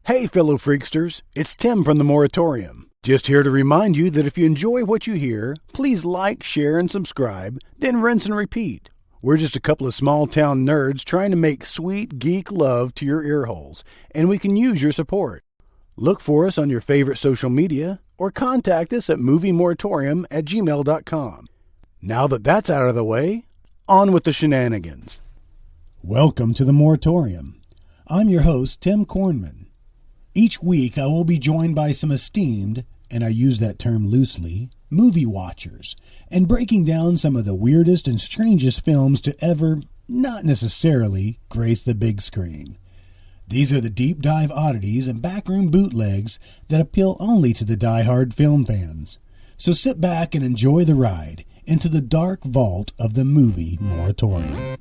Hey, fellow freaksters, it's Tim from the Moratorium. Just here to remind you that if you enjoy what you hear, please like, share, and subscribe, then rinse and repeat. We're just a couple of small-town nerds trying to make sweet geek love to your ear holes, and we can use your support. Look for us on your favorite social media, or contact us at moviemoratorium@gmail.com. Now that that's out of the way, on with the shenanigans. Welcome to the Moratorium. I'm your host, Tim Kornman. Each week I will be joined by some esteemed, and I use that term loosely, movie watchers, and breaking down some of the weirdest and strangest films to ever, not necessarily, grace the big screen. These are the deep dive oddities and backroom bootlegs that appeal only to the die-hard film fans. So sit back and enjoy the ride into the dark vault of the movie Moratorium.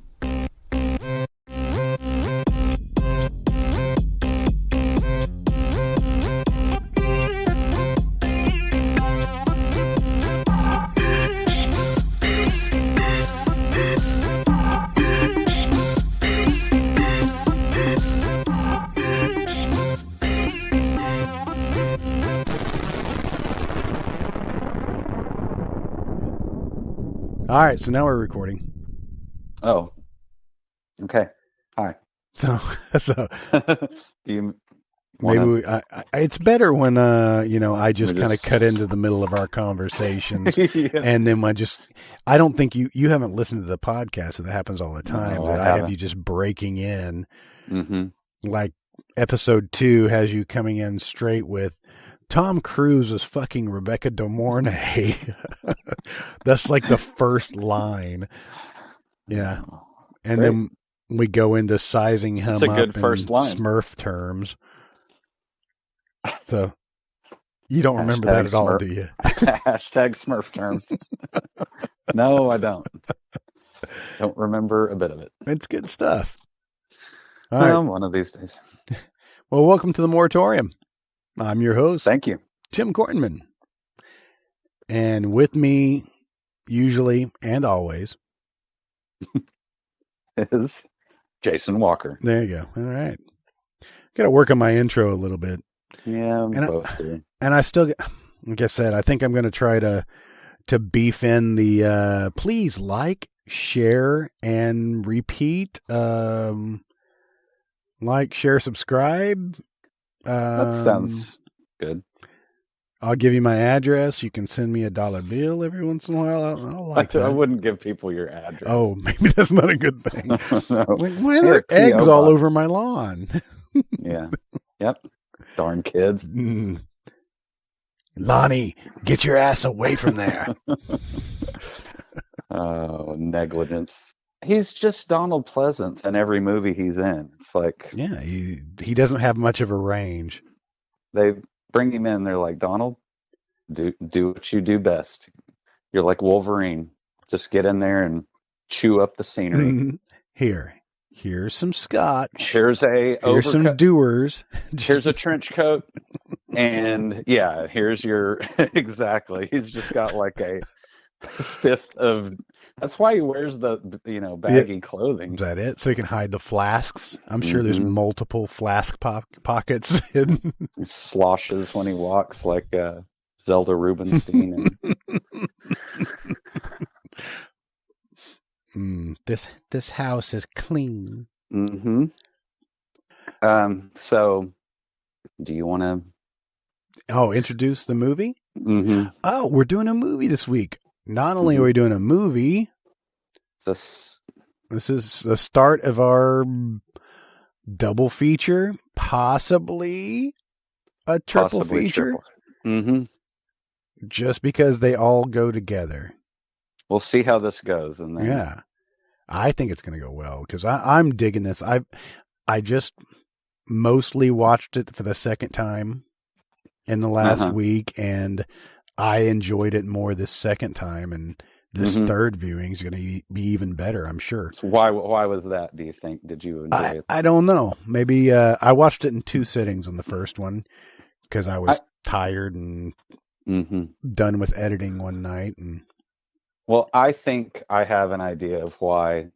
All right, so now we're recording. Oh, okay. Hi. So Do you maybe it's better when I just kind of cut into the middle of our conversations, yeah. and then I don't think you haven't listened to the podcast, so that happens all the time. No, that I I have haven't. you just breaking in, Mm-hmm. like episode 2 has you coming in straight with Tom Cruise is fucking Rebecca De Mornay. That's like the first line. Yeah. And Great. then we go into sizing him It's a good up in first line. Smurf terms. So you don't remember Hashtag that at all, Smurf. do you? Hashtag Smurf terms. No, I don't. Don't remember a bit of it. It's good stuff. All right. One of these days. Well, welcome to the Moratorium. I'm your host, Thank you. Tim Kornman. And with me, usually and always, Is Jason Walker. there you go. All right. Got to work on my intro a little bit. Yeah, And both do. And I still, like I said, I think I'm going to try to beef in the please like, share, and repeat. Like, share, subscribe. That sounds good. I'll give you my address. You can send me a $1 bill every once in a while. I'll like I that. wouldn't give people your address. Oh, maybe that's not a good thing. No. Like, why are Yeah, there P.O. eggs all box. over my lawn? Yeah. Yep. Darn kids. Mm. Lonnie, get your ass away from there. Oh, negligence. He's just Donald Pleasance in every movie he's in. It's like Yeah, he doesn't have much of a range. they bring him in. They're like, Donald, do what you do best. You're like Wolverine. Just get in there and chew up the scenery. Here's some scotch. Here's a Here's some overcoat. doers. Here's a trench coat. And yeah, here's your exactly. He's just got like a fifth of. That's why he wears the baggy clothing. Is that it? So he can hide the flasks. I'm sure there's Mhm. multiple flask pockets hidden. He sloshes when he walks like Zelda Rubinstein. This house is clean. Mm-hmm. So, do you want to? Oh, introduce the movie? Mm-hmm. Oh, we're doing a movie this week. Not only are we doing a movie, This. this is the start of our double feature, possibly a triple feature, Mm-hmm. just because they all go together. We'll see how this goes, and then Yeah. I think it's going to go well because I'm digging this. I just mostly watched it for the second time in the last week, and I enjoyed it more this second time, and this third viewing is going to be even better, I'm sure. So why was that? Do you think? Did you enjoy it? I don't know. Maybe I watched it in 2 sittings on the first one because I was tired and done with editing one night. And Well, I think I have an idea of why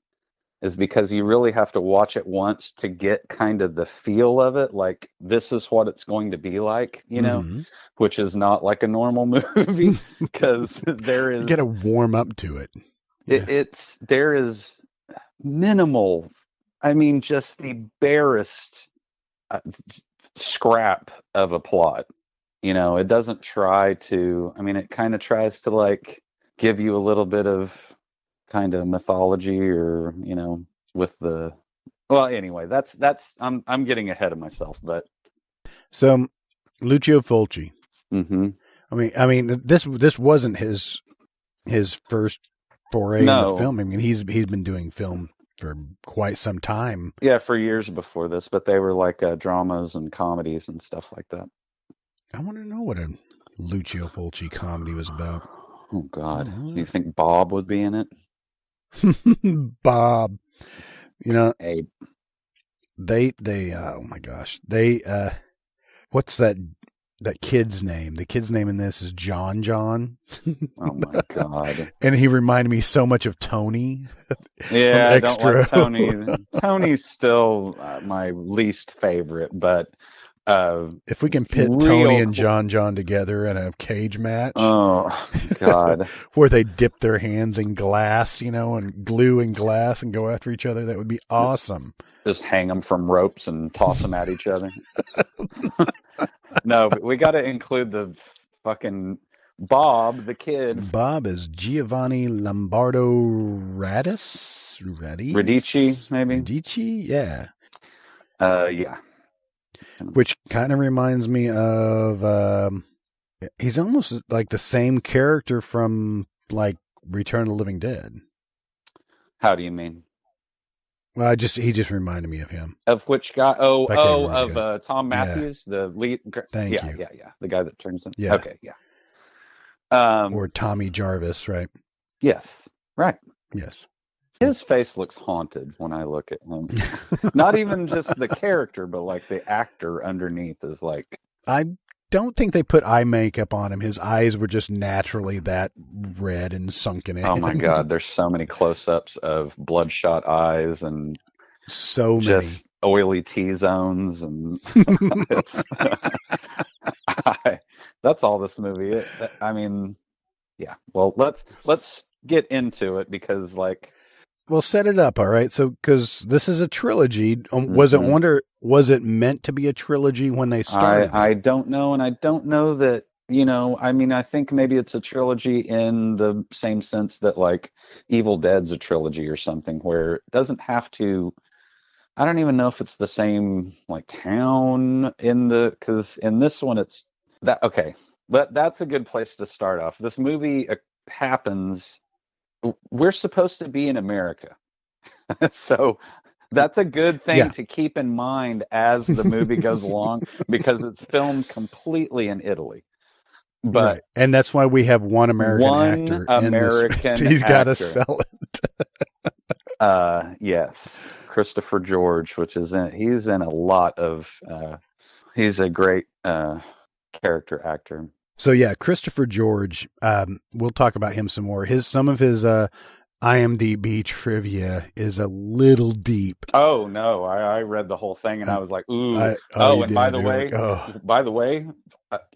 is because you really have to watch it once to get kind of the feel of it. Like, this is what it's going to be like, which is not like a normal movie, because there You is, got to warm up to it. Yeah. there is minimal, I mean, just the barest scrap of a plot. It doesn't try to, I mean, it kind of tries to like give you a little bit of kind of mythology, or with the, well, anyway, that's I'm getting ahead of myself, but so Lucio Fulci. mm-hmm. I mean, this wasn't his first foray into film. I mean, he's been doing film for quite some time. Yeah, for years before this, but they were like dramas and comedies and stuff like that. I want to know what a Lucio Fulci comedy was about. Oh God, do you think Bob would be in it? Bob, Abe. They oh my gosh, what's that kid's name? The kid's name in this is John. Oh my God. And he reminded me so much of Tony. Yeah, I don't like Tony. Tony's still my least favorite, but if we can pit Tony and John together in a cage match, oh God, where they dip their hands in glass, and glue and glass and go after each other, that would be awesome. Just hang them from ropes and toss them at each other. No, but we got to include the fucking Bob, the kid. Bob is Giovanni Lombardo Radici, maybe. Radici, yeah. Yeah. Which kind of reminds me of, he's almost like the same character from like Return of the Living Dead. How do you mean? Well, he just reminded me of him. Of which guy? Of Tom Matthews, the lead. Thank you. Yeah. The guy that turns in. Yeah. Okay, yeah. Or Tommy Jarvis, right? Yes. Right. Yes. His face looks haunted when I look at him. Not even just the character, but like the actor underneath is like. I don't think they put eye makeup on him. His eyes were just naturally that red and sunken in. Oh my God! There's so many close-ups of bloodshot eyes and so just many oily T-zones, and that's all this movie is. I mean, yeah. Well, let's get into it, because like. Well, set it up, all right? So, because this is a trilogy, was it meant to be a trilogy when they started? I don't know, and I don't know that, I mean, I think maybe it's a trilogy in the same sense that, like, Evil Dead's a trilogy or something, where it doesn't have to, I don't even know if it's the same, like, town because in this one it's, okay, that's a good place to start off. This movie happens... We're supposed to be in America. So that's a good thing to keep in mind as the movie goes along, because it's filmed completely in Italy. But right. And that's why we have one American actor. He's got to sell it. Yes. Christopher George, he's in a lot of he's a great character actor. So yeah, Christopher George, we'll talk about him some more. Some of his IMDb trivia is a little deep. Oh no, I read the whole thing and I was like, ooh. By the way,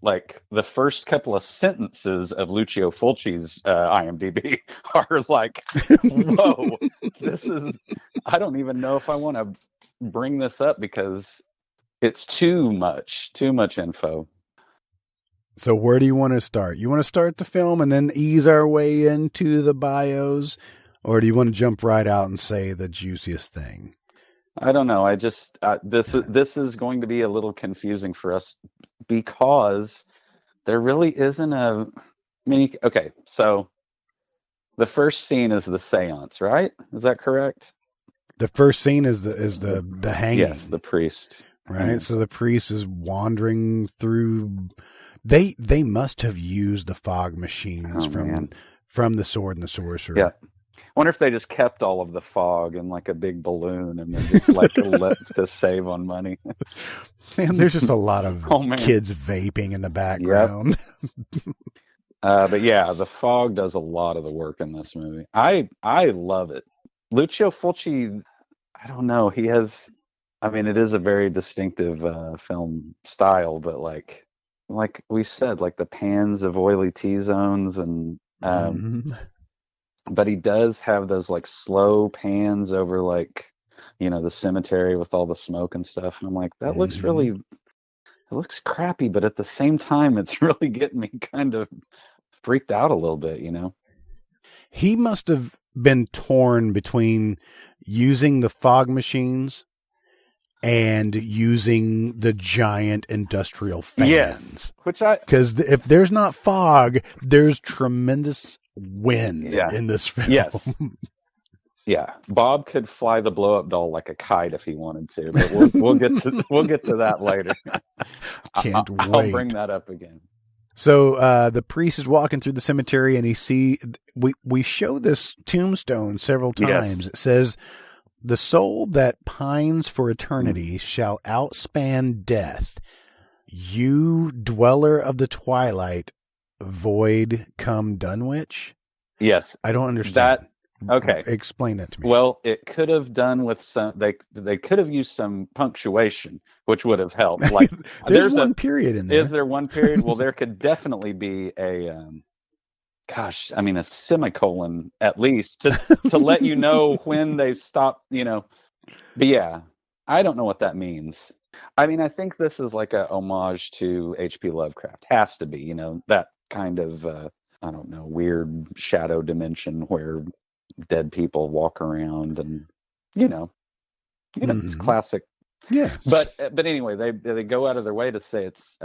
like the first couple of sentences of Lucio Fulci's IMDb are like, whoa, I don't even know if I want to bring this up because it's too much info. So where do you want to start? You want to start the film and then ease our way into the bios? Or do you want to jump right out and say the juiciest thing? I don't know. I just, this is going to be a little confusing for us because there really isn't okay, so the first scene is the seance, right? Is that correct? The first scene is the hanging. Yes, the priest. Right? So the priest is wandering through... They must have used the fog machines from The Sword and the Sorcerer. Yeah. I wonder if they just kept all of the fog in like a big balloon and then just like let to save on money. Man, there's just a lot of kids vaping in the background. Yep. But yeah, the fog does a lot of the work in this movie. I love it. Lucio Fulci, I don't know. He has, I mean, it is a very distinctive film style, but like we said, like the pans of oily T zones, and Mm-hmm. but he does have those like slow pans over like, the cemetery with all the smoke and stuff. And I'm like, that looks Mm-hmm. really, it looks crappy, but at the same time, it's really getting me kind of freaked out a little bit. He must have been torn between using the fog machines and using the giant industrial Yes, fans. which I, Because if there's not fog, there's tremendous wind yeah, in this film. yes. Yeah, Bob could fly the blow up doll like a kite if he wanted to, but we'll get to that later. Can't I'll wait. bring that up again. So the priest is walking through the cemetery, and we show this tombstone several times. Yes. It says, "The soul that pines for eternity shall outspan death. You, dweller of the twilight, void come Dunwich." Yes. I don't understand. That okay. Explain that to me. Well, it could have done with some. They could have used some punctuation, which would have helped. Like there's one period in there. Is there one period? Well, there could definitely be a. Gosh, I mean a semicolon at least to let you know when they stop. But yeah, I don't know what that means. I mean, I think this is like a homage to H.P. Lovecraft. Has to be, that kind of I don't know, weird shadow dimension where dead people walk around, and it's classic. Yeah. But anyway, they go out of their way to say it's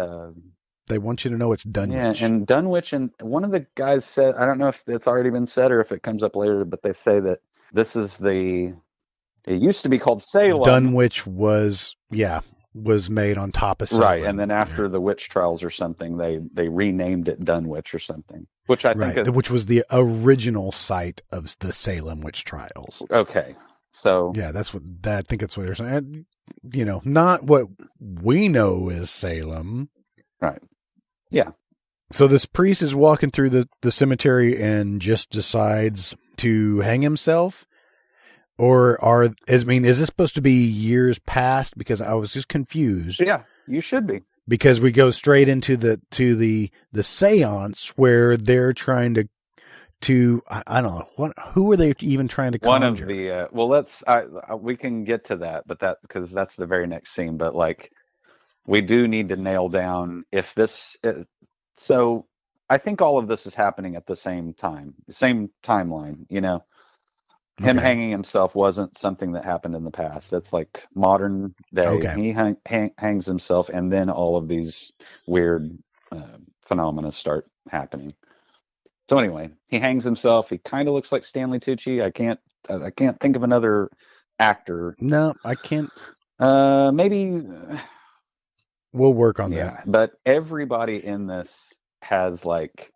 they want you to know it's Dunwich. Yeah, and Dunwich, and one of the guys said, I don't know if it's already been said or if it comes up later, but they say that this is it used to be called Salem. Dunwich was made on top of Salem. Right, and then after the witch trials or something, they renamed it Dunwich or something, which I think which was the original site of the Salem witch trials. Okay, so yeah, I think that's what they're saying. Not what we know is Salem. Right. Yeah. So this priest is walking through the cemetery and just decides to hang himself. Or is this supposed to be years past? Because I was just confused. Yeah, you should be. Because we go straight into the seance where they're trying to I don't know who are they even trying to conjure? One of the we can get to that, but because that's the very next scene. But like, we do need to nail down if this. So I think all of this is happening at the same time, same timeline. Him hanging himself wasn't something that happened in the past. It's like modern day. Okay. He hangs himself, and then all of these weird phenomena start happening. So anyway, he hangs himself. He kind of looks like Stanley Tucci. I can't think of another actor. No, I can't. Maybe we'll work on that. But everybody in this has like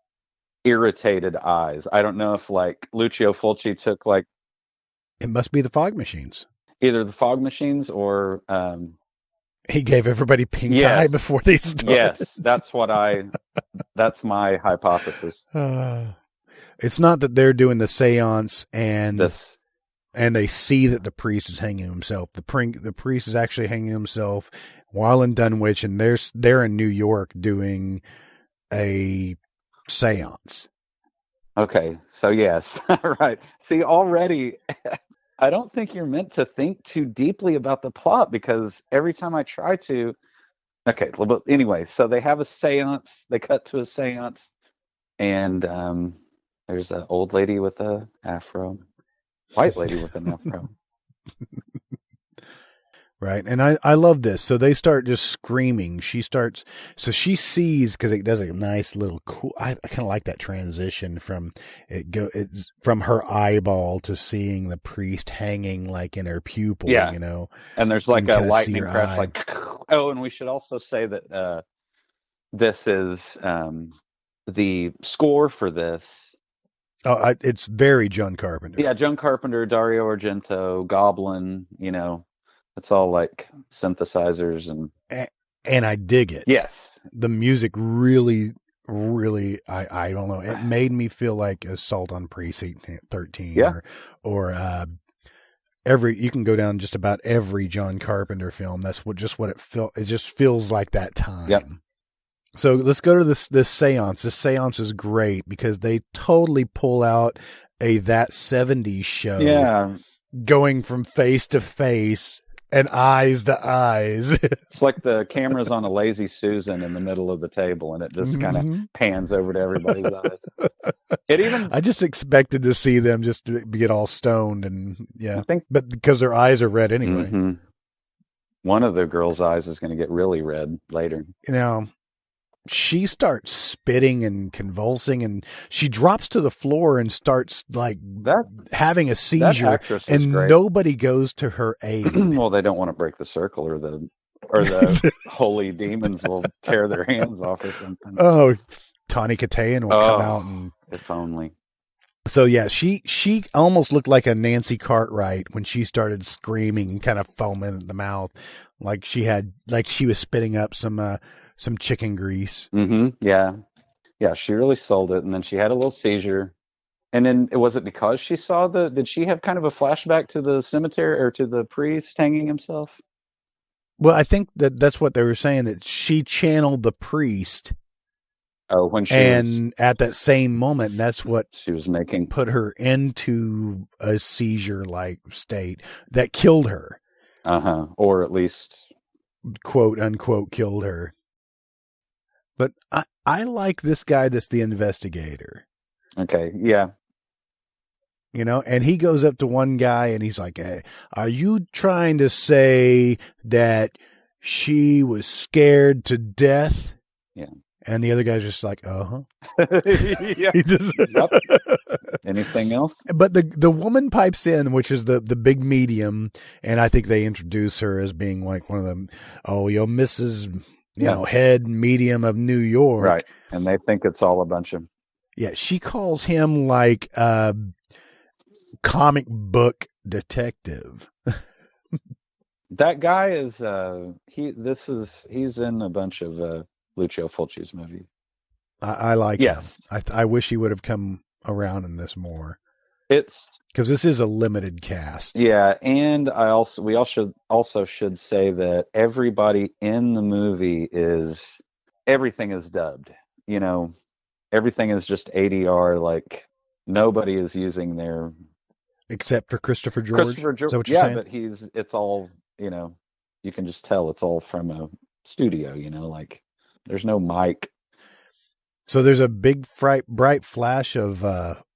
irritated eyes. I don't know if like Lucio Fulci took like. It must be the fog machines. Either the fog machines or he gave everybody pink eye before they started. Yes, that's my hypothesis. It's not that they're doing the seance and they see that the priest is hanging himself. The priest is actually hanging himself while in Dunwich, and they're in New York doing a seance. Okay, so yes, right. See, already, I don't think you're meant to think too deeply about the plot, because every time I try to, okay, but anyway, so they have a seance, they cut to a seance, and there's an old lady with an afro, white lady with an afro. Right. And I love this. So they start just screaming. She sees, because it does a nice little cool, I kind of like that transition from from her eyeball to seeing the priest hanging like in her pupil, And there's like a lightning crash, like, oh, and we should also say that this is the score for this. Oh, it's very John Carpenter. Yeah, John Carpenter, Dario Argento, Goblin, it's all like synthesizers and I dig it. Yes. The music really, really, I don't know. It made me feel like Assault on Precinct 13 or you can go down just about every John Carpenter film. That's what it felt. It just feels like that time. Yep. So let's go to this seance. This seance is great because they totally pull out a That 70s show. Yeah. Going from face to face and eyes to eyes. It's like the camera's on a Lazy Susan in the middle of the table, and it just kind of pans over to everybody's eyes. I just expected to see them just get all stoned, and but because their eyes are red anyway. Mm-hmm. One of the girls' eyes is going to get really red later. Now, she starts spitting and convulsing, and she drops to the floor and starts having a seizure, and great. Nobody goes to her aid. Well, they don't want to break the circle, or the holy demons will tear their hands off or something. Oh, Tawny Katayan will come out, and if only. So yeah, she almost looked like a Nancy Cartwright when she started screaming and kind of foaming at the mouth, like she was spitting up some chicken grease. Mm-hmm. Yeah, she really sold it, and then she had a little seizure. And then was it because she saw did she have kind of a flashback to the cemetery or to the priest hanging himself? Well, I think that's what they were saying, that she channeled the priest. Oh, when she at that same moment, that's what she was making, put her into a seizure-like state that killed her. Or at least, quote unquote, killed her. But I like this guy that's the investigator. Okay, yeah. And he goes up to one guy and he's like, "Hey, are you trying to say that she was scared to death?" Yeah. And the other guy's just like, "Uh-huh." Yeah. Yep. Anything else? But the woman pipes in, which is the big medium, and I think they introduce her as being like one of them. Oh, you're Mrs. Head medium of New York. Right. And they think it's all a bunch of... Yeah, she calls him like comic book detective. That guy is he's in a bunch of Lucio Fulci's movies. I like yes. him. I wish he would have come around in this more. It's because this is a limited cast. Yeah, and we also should say that everybody in the movie everything is dubbed. Everything is just ADR. Like nobody is using their, except for Christopher George. Is that what you're saying? But it's all you can just tell it's all from a studio. Like there's no mic. So there's a big bright flash of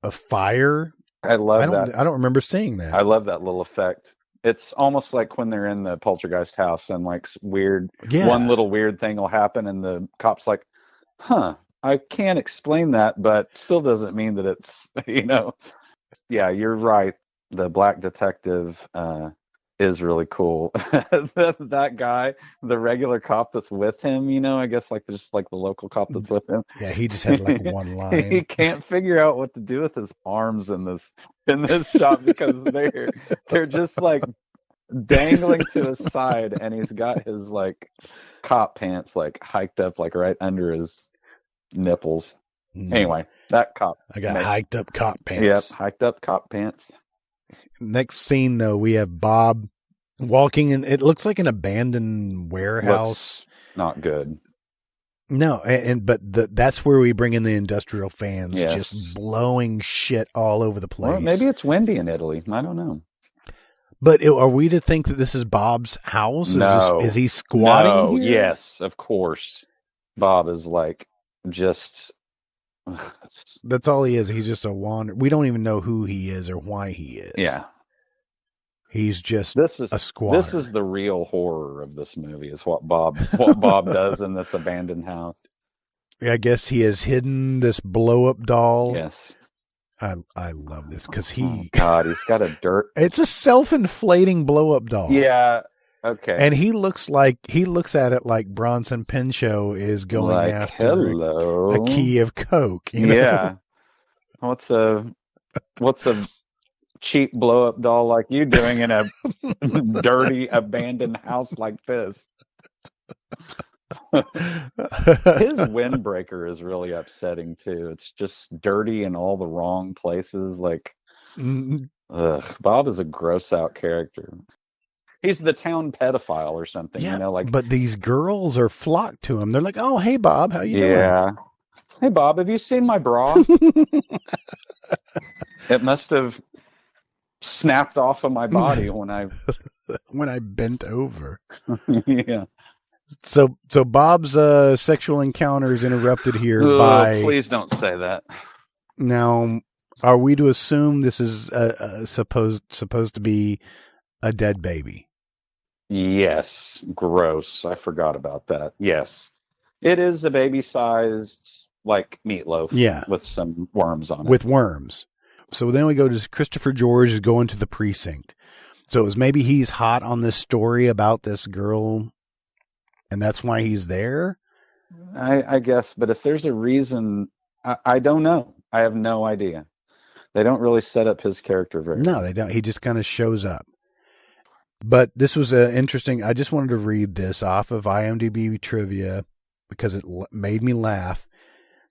fire. I love that. I don't remember seeing that. I love that little effect. It's almost like when they're in the poltergeist house and like one little weird thing will happen and the cop's like, I can't explain that, but still doesn't mean that it's, Yeah, you're right. The black detective is really cool. That guy, the regular cop that's with him, I guess like just like the local cop that's with him. Yeah, he just had like one line. He can't figure out what to do with his arms in this shot because they're just like dangling to his side, and he's got his like cop pants like hiked up like right under his nipples. Anyway, that cop. I got hiked up cop pants. Yep, hiked up cop pants. Next scene, though, we have Bob walking in. It looks like an abandoned warehouse. Looks not good. No, but that's where we bring in the industrial fans, yes. Just blowing shit all over the place. Well, maybe it's windy in Italy. I don't know. But are we to think that this is Bob's house? No. Is he squatting here? Yes, of course. Bob is like just... That's all he is. He's just a wander. We don't even know who he is or why he is. Yeah. He's just a squatter. This is the real horror of this movie, is what Bob does in this abandoned house. I guess he has hidden this blow-up doll. Yes. I love this because God, he's got a dirt. It's a self-inflating blow-up doll. Yeah. Okay. And he looks at it like Bronson Pinchot is going after a key of coke. Yeah. What's a cheap blow-up doll like you doing in a dirty abandoned house like this? His windbreaker is really upsetting too. It's just dirty in all the wrong places. Like Ugh, Bob is a gross out character. He's the town pedophile or something, Yeah, like, but these girls are flocked to him. They're like, "Oh, hey, Bob, how you doing?" yeah. Hey, Bob, have you seen my bra? It must have snapped off of my body when I, when I bent over. yeah. So Bob's sexual encounter is interrupted here Oh, by. please don't say that. Now, are we to assume this is supposed to be a dead baby? Yes, gross. I forgot about that. Yes, it is a baby-sized, like, meatloaf, Yeah, with some worms on it. with worms. So then we go to Christopher George is going to the precinct. So it was maybe he's hot on this story about this girl, and that's why he's there. I guess, but if there's a reason, I don't know. I have no idea. They don't really set up his character very No, well. they don't. He just kind of shows up. But this was interesting. I just wanted to read this off of IMDb trivia because it made me laugh.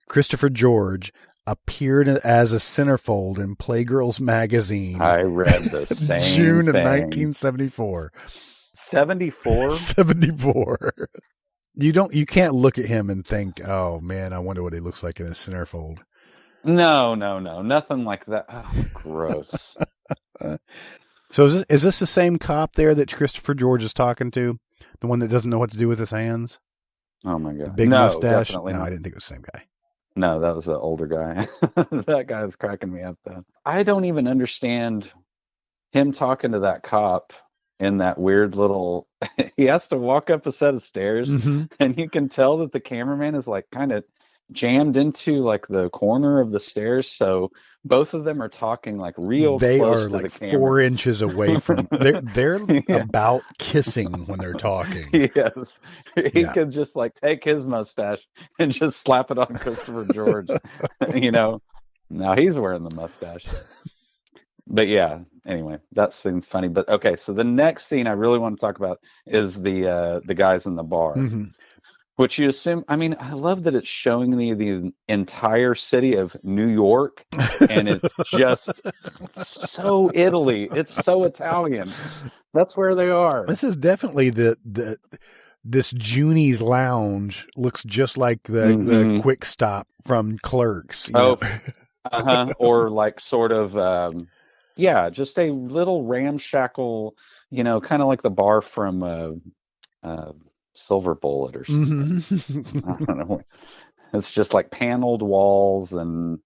Christopher George appeared as a centerfold in Playgirls magazine. I read the same June thing. of 1974. 74? 74. You can't look at him and think, "Oh man, I wonder what he looks like in a centerfold." No, nothing like that. Oh, gross. So is this the same cop there that Christopher George is talking to? The one that doesn't know what to do with his hands? Oh my god. Big no, mustache? definitely No, not. I didn't think it was the same guy. No, that was the older guy. That guy was cracking me up though. I don't even understand him talking to that cop in that weird little he has to walk up a set of stairs, and you can tell that the cameraman is like kind of jammed into like the corner of the stairs, so both of them are talking like real They close are to like the camera. 4 inches away from they're Yeah. about kissing when they're talking. Yes, he Yeah. could just like take his mustache and just slap it on Christopher George. Now he's wearing the mustache. But yeah, anyway, that scene's funny. But okay, so the next scene I really want to talk about is the guys in the bar, which you assume. I mean, I love that it's showing the entire city of New York, and it's just so Italy. It's so Italian. That's where they are. This is definitely this Junie's Lounge looks just like the Quick Stop from Clerks. Or like sort of. Yeah, just a little ramshackle, kind of like the bar from Silver Bullet or something. I don't know. It's just like paneled walls and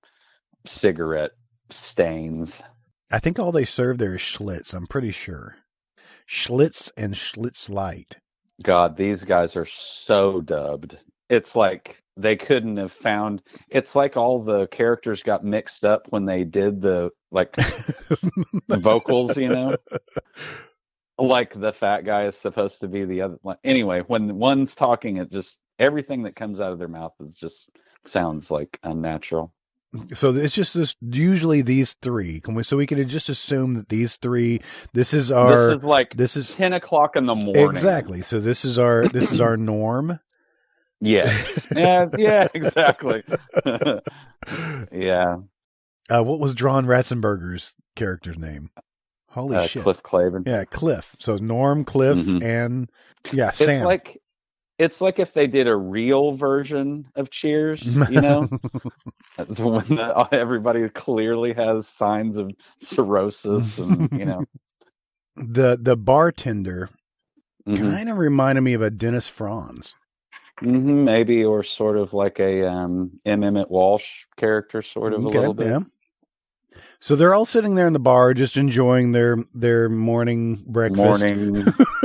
cigarette stains. I think all they serve there is Schlitz. I'm pretty sure. Schlitz and Schlitz Light. God, these guys are so dubbed. It's like they couldn't have found. It's like all the characters got mixed up when they did the vocals. Like the fat guy is supposed to be the other. Anyway, when one's talking, it just everything that comes out of their mouth sounds like unnatural. So it's just usually these three. So we could just assume that these three. This is 10 o'clock in the morning. Exactly. So this is our norm. Yes. Yeah, exactly. Yeah. What was John Ratzenberger's character's name? Holy shit. Cliff Clavin. Yeah, Cliff. So Norm, Cliff, and Sam. It's like if they did a real version of Cheers, when everybody clearly has signs of cirrhosis and, The bartender kind of reminded me of a Dennis Franz. Maybe, or sort of like a M. Emmett Walsh character, sort of a little bit. Yeah. So they're all sitting there in the bar, just enjoying their morning breakfast,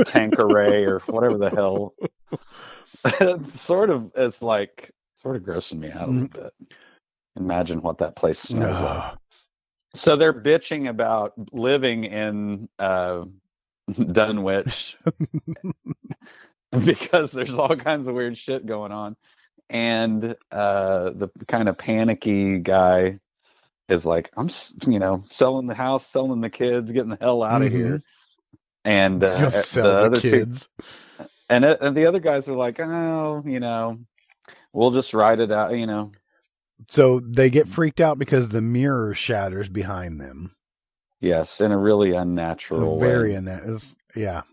Tanqueray or whatever the hell. It's sort of grossing me out a little bit. Imagine what that place smells like. So they're bitching about living in Dunwich because there's all kinds of weird shit going on, and the kind of panicky guy is like, I'm selling the house, selling the kids, getting the hell out of here. And the other kids and the other guys are like, oh, we'll just ride it out, So they get freaked out because the mirror shatters behind them. Yes, in a really unnatural way. Very in that is, yeah,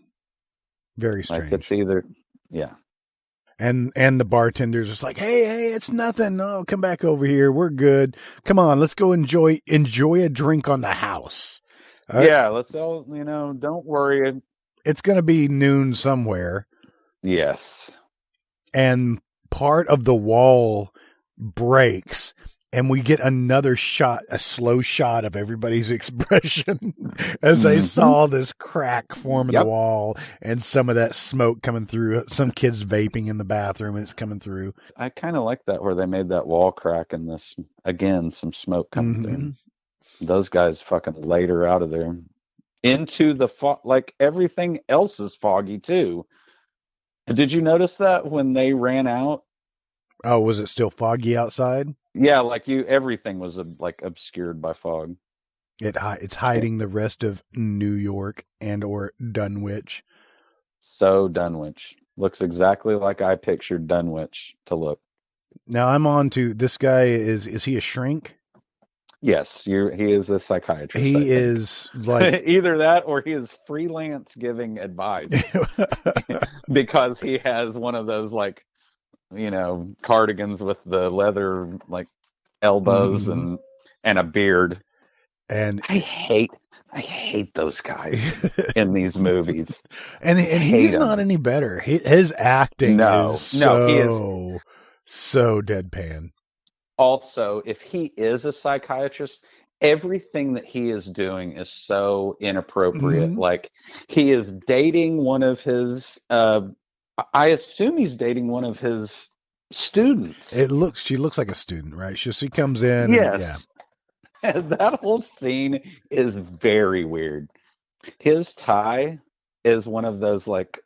very Like it's strange. either, yeah. And the bartender's just like, hey, it's nothing. No, come back over here. We're good. Come on, let's go enjoy a drink on the house. Yeah, let's all, don't worry. It's going to be noon somewhere. Yes. And part of the wall breaks, and we get another shot, a slow shot of everybody's expression as they saw this crack form in the wall and some of that smoke coming through. Some kids vaping in the bathroom, and it's coming through. I kind of like that where they made that wall crack and this, again, some smoke coming through. Those guys fucking laid her out of there into the fog. Like everything else is foggy too. Did you notice that when they ran out? Oh, was it still foggy outside? Yeah, like everything was like obscured by fog. It's hiding the rest of New York and or Dunwich. So Dunwich looks exactly like I pictured Dunwich to look. Now I'm on to this guy. Is he a shrink? Yes, he is a psychiatrist. He is like either that or he is freelance giving advice because he has one of those like, cardigans with the leather like elbows and a beard. And I hate those guys in these movies. and he's not any better. His acting is so deadpan. Also, if he is a psychiatrist, everything that he is doing is so inappropriate. Like he is dating one of his, I assume he's dating one of his students. She looks like a student, right? She comes in. Yes. And that whole scene is very weird. His tie is one of those like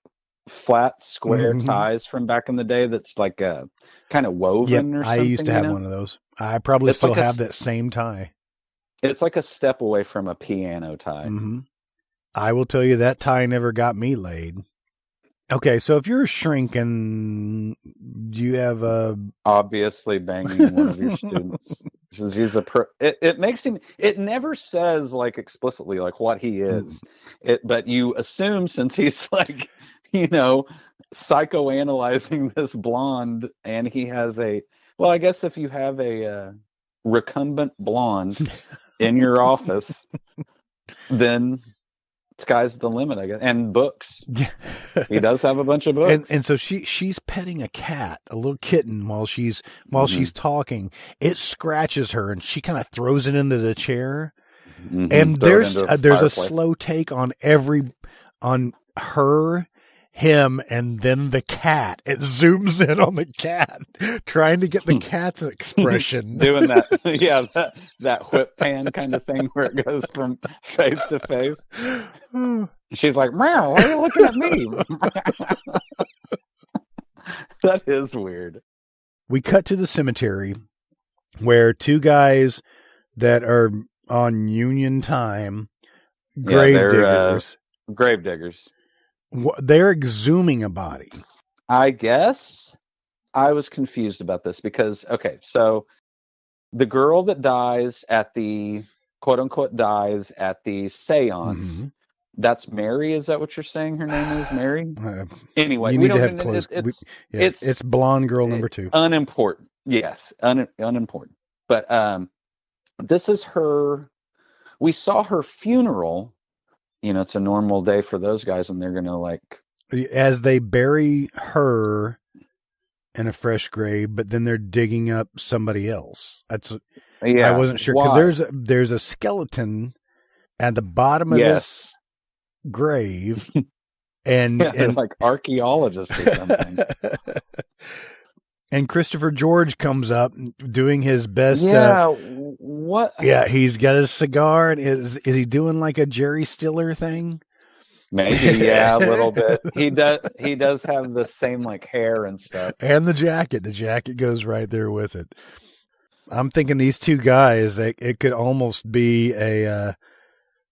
flat square ties from back in the day that's like a kind of woven or something. I used to have one of those. I probably still have that same tie. It's like a step away from a piano tie. I will tell you that tie never got me laid. Okay, so if you're shrinking, do you have a obviously banging one of your students? He's it makes him. It never says like explicitly like what he is. But you assume since he's like psychoanalyzing this blonde, and he has I guess if you have a recumbent blonde in your office, then sky's the limit, I guess. And books. He does have a bunch of books. And so she's petting a cat, a little kitten, while she's talking. It scratches her, and she kind of throws it into the chair. And there's a slow take on her, him, and then the cat. It zooms in on the cat, trying to get the cat's expression. Doing that, that whip pan kind of thing where it goes from face to face. She's like, meow, why are you looking at me? That is weird. We cut to the cemetery where two guys that are on union time, gravediggers. Gravediggers. They're exhuming a body. I guess I was confused about this because, so the girl that dies at the quote unquote dies at the seance, that's Mary. Is that what you're saying? Her name is Mary? Anyway, you need to have close. It's blonde girl number 2. Unimportant. Yes. Unimportant. But this is her. We saw her funeral. It's a normal day for those guys, and they're going to as they bury her in a fresh grave, but then they're digging up somebody else. I wasn't sure because there's a skeleton at the bottom of this grave, and like archaeologists or something. And Christopher George comes up doing his best. What? Yeah, he's got a cigar, and is he doing like a Jerry Stiller thing? Maybe, yeah, a little bit. He does have the same like hair and stuff, and the jacket. The jacket goes right there with it. I'm thinking these two guys, it could almost be a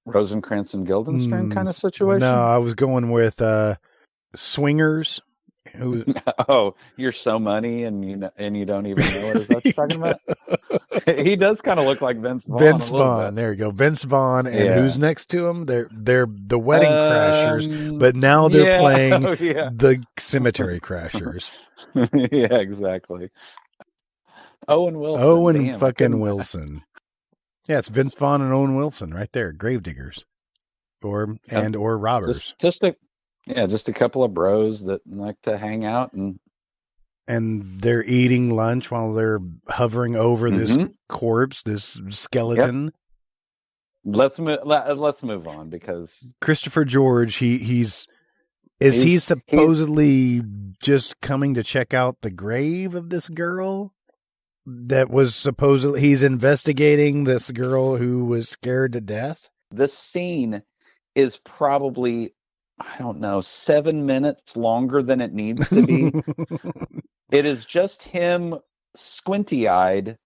Rosencrantz and Guildenstern kind of situation. No, I was going with Swingers. Who? Oh, you're so money, and you don't even know it. Is that what you're talking about? He does kind of look like Vince Vaughn a Vince little Vaughn. bit. There you go. Vince Vaughn. And who's Yeah. next to him? They're the Wedding Crashers, but now they're Yeah. playing Oh, yeah. the Cemetery Crashers. Yeah, exactly. Owen Wilson. Owen Damn, I fucking couldn't. Wilson. Yeah, it's Vince Vaughn and Owen Wilson right there. Gravediggers. Or robbers. Just a couple of bros that like to hang out and they're eating lunch while they're hovering over this corpse, this skeleton. Yep. Let's move on, because Christopher George, he's supposedly just coming to check out the grave of this girl that was supposedly, he's investigating this girl who was scared to death. This scene is probably, I don't know, 7 minutes longer than it needs to be. It is just him squinty-eyed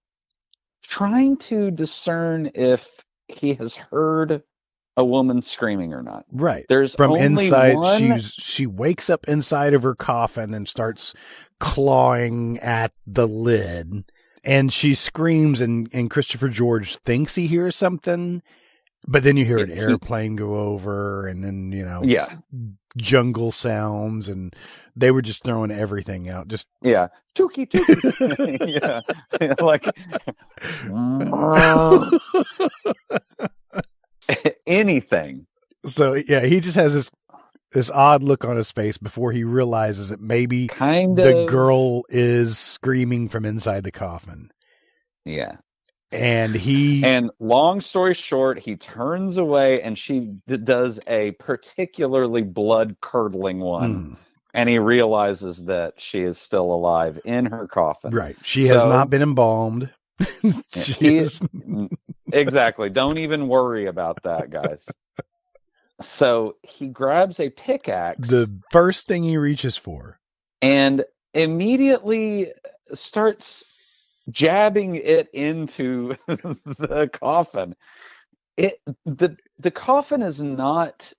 trying to discern if he has heard a woman screaming or not. Right. There's from only inside. one... She wakes up inside of her coffin and starts clawing at the lid, and she screams, and Christopher George thinks he hears something, but then you hear an airplane go over, and then, jungle sounds, and they were just throwing everything out. Just Tuki. Yeah. Like anything. So he just has this odd look on his face before he realizes that maybe the girl is screaming from inside the coffin. Yeah. And long story short, he turns away, and she does a particularly blood-curdling one. And he realizes that she is still alive in her coffin. Right. She has not been embalmed. Exactly. Don't even worry about that, guys. So he grabs a pickaxe. The first thing he reaches for. And immediately starts jabbing it into the coffin. The coffin is not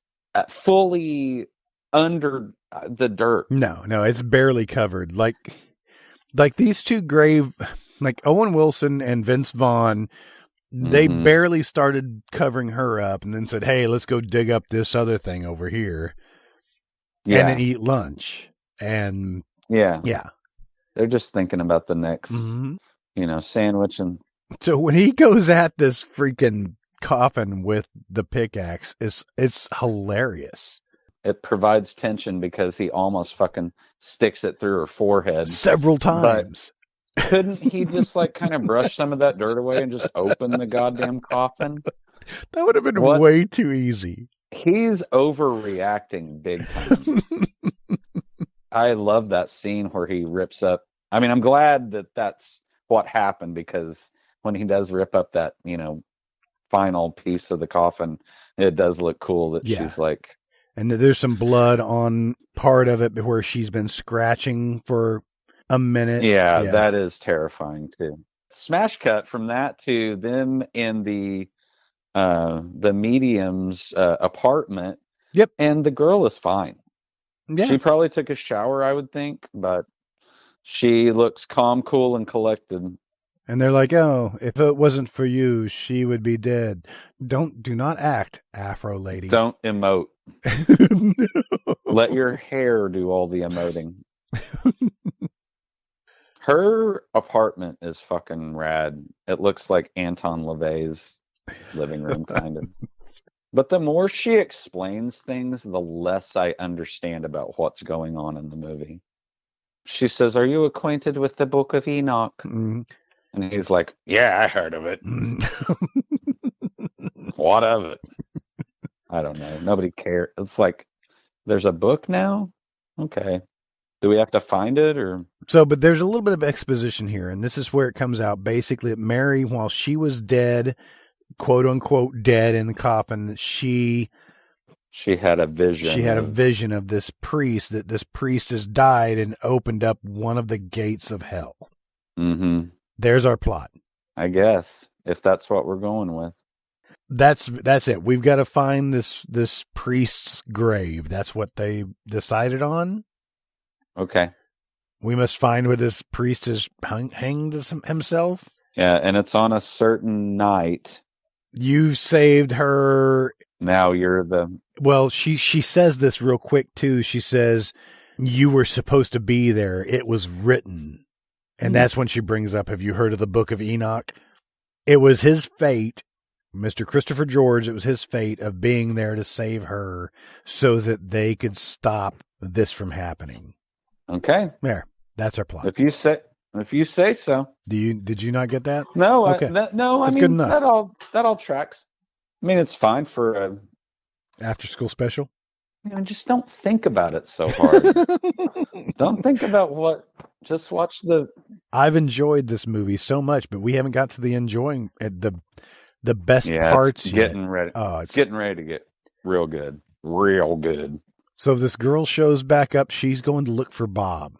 fully under the dirt. No, it's barely covered. Like these two like Owen Wilson and Vince Vaughn, they barely started covering her up, and then said, "Hey, let's go dig up this other thing over here, and then eat lunch." And they're just thinking about the next, sandwich. And so when he goes at this freaking coffin with the pickaxe, it's hilarious. It provides tension because he almost fucking sticks it through her forehead several times. But couldn't he just kind of brush some of that dirt away and just open the goddamn coffin? That would have been way too easy. He's overreacting big time. I love that scene where he rips up. I mean, I'm glad that that's what happened, because when he does rip up that, final piece of the coffin, it does look cool that she's like... And there's some blood on part of it where she's been scratching for a minute. Yeah, that is terrifying too. Smash cut from that to them in the medium's apartment. Yep. And the girl is fine. Yeah. She probably took a shower, I would think, but she looks calm, cool, and collected. And they're like, "Oh, if it wasn't for you, she would be dead. Do not act, Afro lady. Don't emote. No. Let your hair do all the emoting." Her apartment is fucking rad. It looks like Anton LaVey's living room, kind of. But the more she explains things, the less I understand about what's going on in the movie. She says, "Are you acquainted with the Book of Enoch?" Mm-hmm. And he's like, "Yeah, I heard of it." What of it? I don't know. Nobody cares. It's like, there's a book now? Okay. Do we have to find it, or? So, but there's a little bit of exposition here, and this is where it comes out. Basically, that Mary, while she was dead, quote unquote dead in the coffin, she had a vision. She had a vision of this priest, that this priest has died and opened up one of the gates of hell. Mm-hmm. There's our plot. I guess, if that's what we're going with. That's it. We've got to find this priest's grave. That's what they decided on. Okay. We must find where this priest has hanged himself. Yeah, and it's on a certain night. You saved her. Now you're the... Well, she says this real quick, too. She says, you were supposed to be there. It was written. And that's when she brings up, have you heard of the Book of Enoch? It was his fate, Mr. Christopher George, it was his fate of being there to save her so that they could stop this from happening. Okay. There. That's our plot. If you say so. Did you not get that? No, okay. I mean, good enough. that all tracks. I mean, it's fine for a after school special. Just don't think about it so hard. Don't think about just watch the... I've enjoyed this movie so much, but we haven't got to the enjoying the best parts it's yet. Getting ready. Oh, it's getting ready to get real good. Real good. So this girl shows back up. She's going to look for Bob.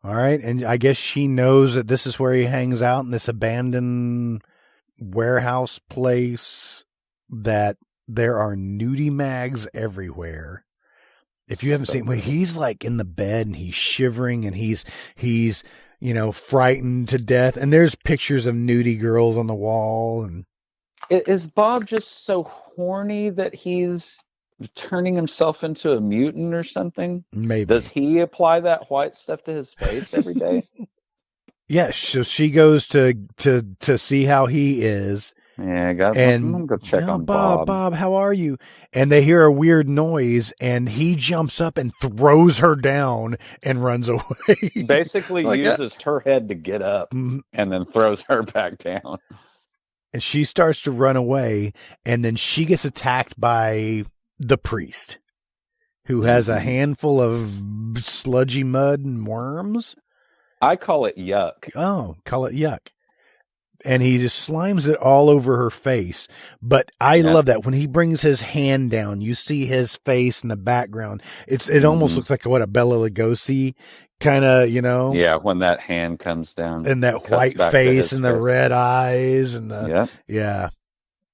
All right. And I guess she knows that this is where he hangs out in this abandoned warehouse place, that there are nudie mags everywhere. If you haven't seen, he's like in the bed and he's shivering and he's, frightened to death. And there's pictures of nudie girls on the wall. And is Bob just so horny that he's turning himself into a mutant or something? Maybe. Does he apply that white stuff to his face every day? Yeah. So she goes to see how he is. Yeah, I'm gonna go check on Bob. Bob, how are you? And they hear a weird noise, and he jumps up and throws her down and runs away. Basically uses her head to get up and then throws her back down. And she starts to run away, and then she gets attacked by the priest, who has a handful of sludgy mud and worms. I call it yuck. Oh, call it yuck. And he just slimes it all over her face. But I love that when he brings his hand down, you see his face in the background. It almost looks like a Bela Lugosi kind of, Yeah, when that hand comes down. And that white face and the red eyes and yeah.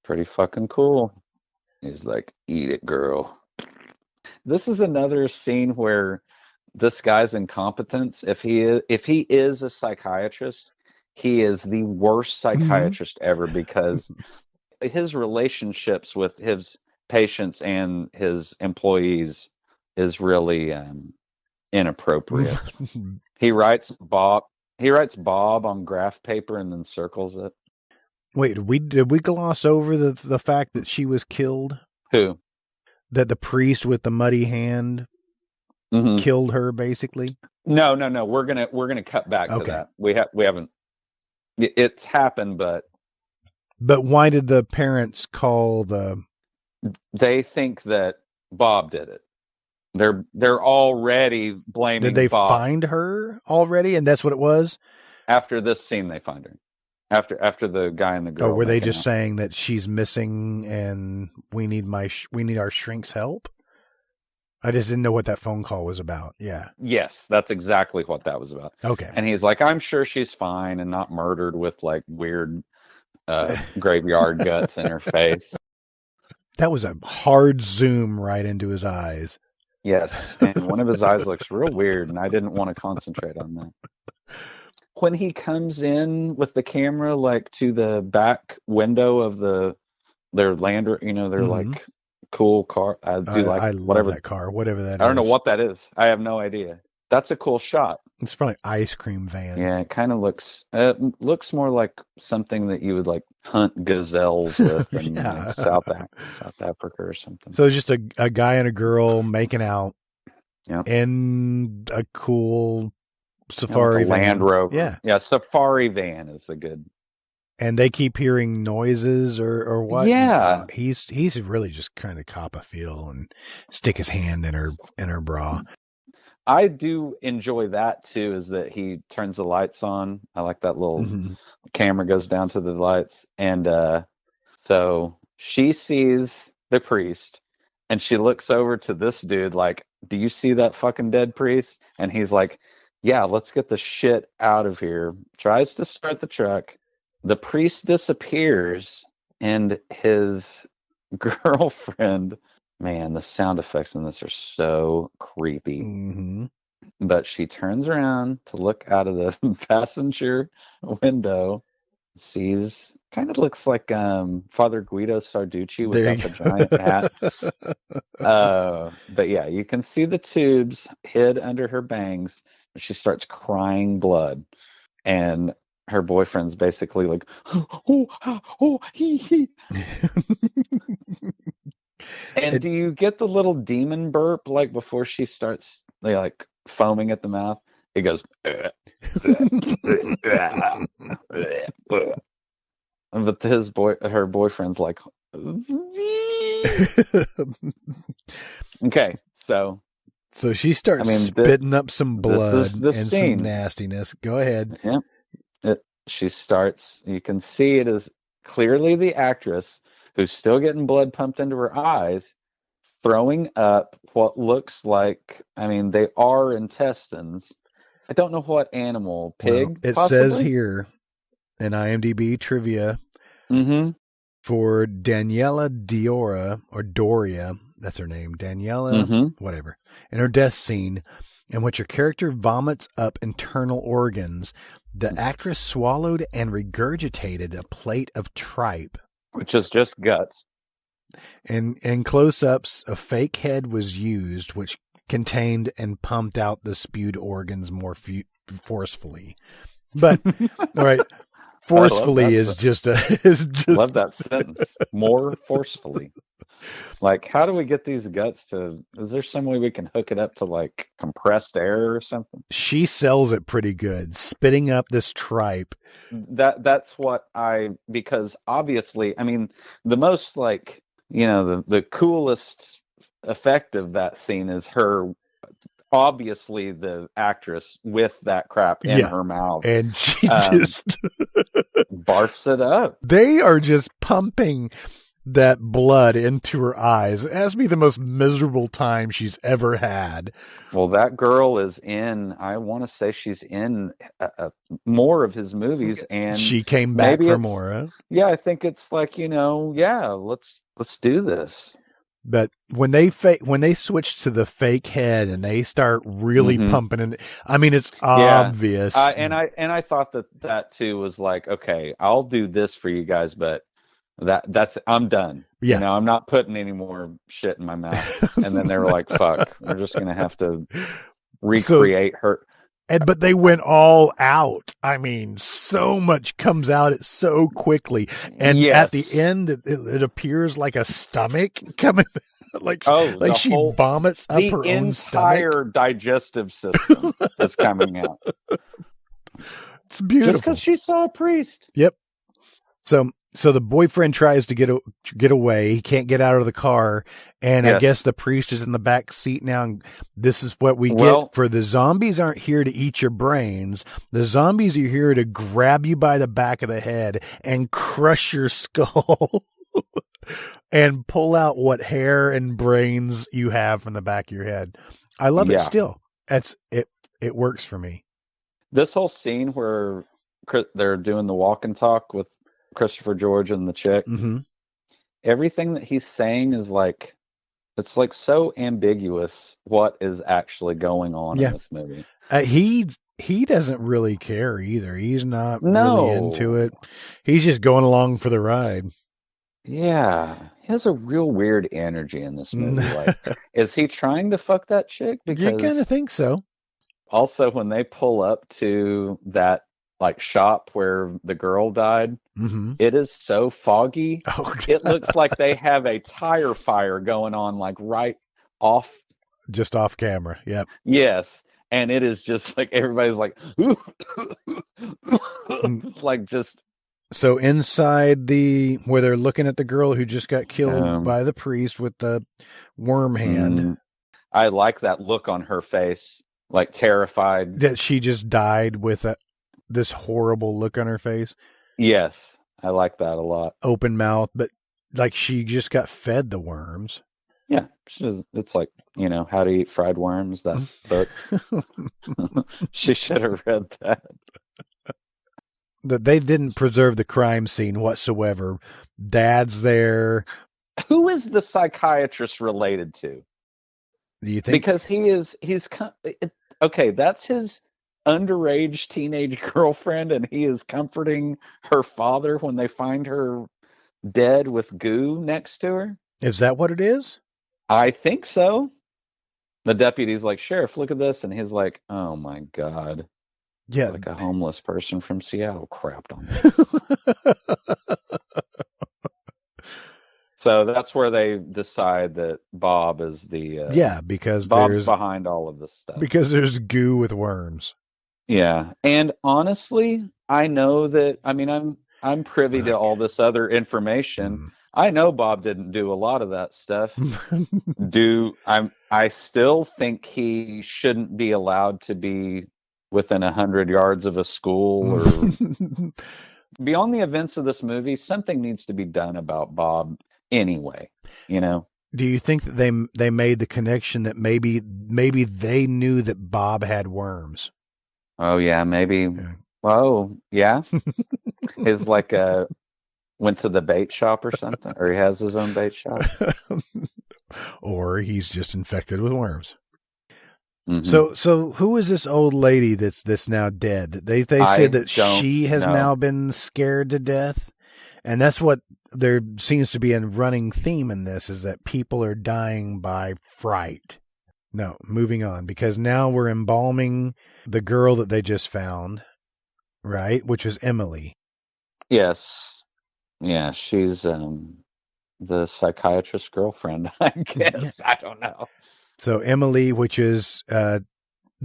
Pretty fucking cool. He's like, eat it, girl. This is another scene where this guy's incompetence. If he is a psychiatrist, he is the worst psychiatrist ever, because his relationships with his patients and his employees is really inappropriate. He writes Bob on graph paper and then circles it. Wait, did we gloss over the fact that she was killed? Who? That the priest with the muddy hand killed her, basically? No. We're gonna cut back to that. We haven't. It's happened, but why did the parents call the? They think that Bob did it. They're already blaming. Did they Bob. Find her already, and that's what it was? After this scene, they find her. After the guy and the girl. Oh, were they just saying that she's missing and we need our shrink's help? I just didn't know what that phone call was about. Yeah. Yes, that's exactly what that was about. Okay. And he's like, I'm sure she's fine and not murdered with like weird graveyard guts in her face. That was a hard zoom right into his eyes. Yes, and one of his eyes looks real weird, and I didn't want to concentrate on that. When he comes in with the camera, like to the back window of their Lander, they're like cool car. I love whatever that car, whatever that is. I don't know what that is. I have no idea. That's a cool shot. It's probably ice cream van. Yeah, it kind of looks more like something that you would like hunt gazelles with in like South Africa or something. So it's just a guy and a girl making out in a cool safari van. Land Rover. Yeah, safari van is a good. And they keep hearing noises or what? Yeah, he's really just trying to cop a feel and stick his hand in her bra. I do enjoy that too, is that he turns the lights on. I like that little camera goes down to the lights. And so she sees the priest and she looks over to this dude like, do you see that fucking dead priest? And he's like, yeah, let's get the shit out of here. Tries to start the truck. The priest disappears and his girlfriend... Man, the sound effects in this are so creepy. But she turns around to look out of the passenger window, sees, kind of looks like Father Guido Sarducci There without you the giant hat. But yeah, you can see the tubes hid under her bangs. She starts crying blood, and her boyfriend's basically like, oh, he. And do you get the little demon burp like before she starts like foaming at the mouth? It goes, but her boyfriend's like, okay, so So she starts spitting up some blood and some nastiness. Go ahead. Yeah, she starts. You can see it is clearly the actress who's still getting blood pumped into her eyes, throwing up what looks like, I mean, they are intestines. I don't know what animal. Pig? Well, it possibly? Says here in IMDb trivia Mm-hmm. for Daniela Doria, that's her name, Daniela, whatever, in her death scene, in which her character vomits up internal organs, the actress swallowed and regurgitated a plate of tripe. Which is just guts. In close-ups, a fake head was used, which contained and pumped out the spewed organs more forcefully. But, all right, forcefully is just love that sentence. More forcefully. Like, how do we get these guts to, is there some way we can hook it up to like compressed air or something? She sells it pretty good, spitting up this tripe. That's what because obviously, I mean, the most like, the coolest effect of that scene is her, obviously the actress with that crap in her mouth, and she just barfs it up. They are just pumping that blood into her eyes. It has to be the most miserable time she's ever had. Well, that girl is I want to say she's in more of his movies, and she came back for more. Huh? Yeah, I think it's like, let's do this. But when they switch to the fake head and they start really pumping in, I mean, it's obvious. And I thought that too was like, okay, I'll do this for you guys, but that's I'm done. Yeah. I'm not putting any more shit in my mouth. And then they were like, fuck, we're just gonna have to recreate her. But they went all out. I mean, so much comes out so quickly. And at the end, it appears like a stomach coming, like she vomits up her own stomach. The entire digestive system is coming out. It's beautiful. Just because she saw a priest. Yep. So the boyfriend tries to get away. He can't get out of the car, and I guess the priest is in the back seat now. And this is what we get for the zombies aren't here to eat your brains. The zombies are here to grab you by the back of the head and crush your skull and pull out what hair and brains you have from the back of your head. I love it still. It works for me. This whole scene where they're doing the walk and talk with Christopher George and the chick, everything that he's saying is like, it's like so ambiguous what is actually going on in this movie. He doesn't really care either. He's not really into it. He's just going along for the ride. Yeah, he has a real weird energy in this movie. Like, is he trying to fuck that chick? Because you kind of think so. Also, when they pull up to that like shop where the girl died, it is so foggy. It looks like they have a tire fire going on, like right off, just off camera. Yep. Yes, and it is just like everybody's like, like just. So inside where they're looking at the girl who just got killed by the priest with the worm hand. I like that look on her face, like terrified that she just died with this horrible look on her face. Yes, I like that a lot. Open mouth, but like she just got fed the worms. Yeah, it's like, How to Eat Fried Worms, that book. She should have read that. That they didn't preserve the crime scene whatsoever. Dad's there. Who is the psychiatrist related to? Do you think? Because okay, that's his underage teenage girlfriend, and he is comforting her father when they find her dead with goo next to her. Is that what it is? I think so. The deputy's like, Sheriff, look at this. And he's like, oh my God. Yeah. Like a homeless person from Seattle crapped on me. So that's where they decide that Bob is the because Bob's behind all of this stuff. Because there's goo with worms. Yeah. And honestly, I know that, I mean, I'm privy to all this other information. I know Bob didn't do a lot of that stuff. I still think he shouldn't be allowed to be within 100 yards of a school or beyond the events of this movie. Something needs to be done about Bob anyway, you know. Do you think that they made the connection that maybe they knew that Bob had worms? Oh yeah, maybe. Yeah. Oh yeah. His like went to the bait shop or something, or he has his own bait shop, or he's just infected with worms. Mm-hmm. So who is this old lady that's now dead? They said that she has now been scared to death, and that's what there seems to be a running theme in this, is that people are dying by fright. No, moving on, because now we're embalming the girl that they just found, right? Which was Emily. Yes. Yeah, she's the psychiatrist's girlfriend, I guess. I don't know. So Emily, which is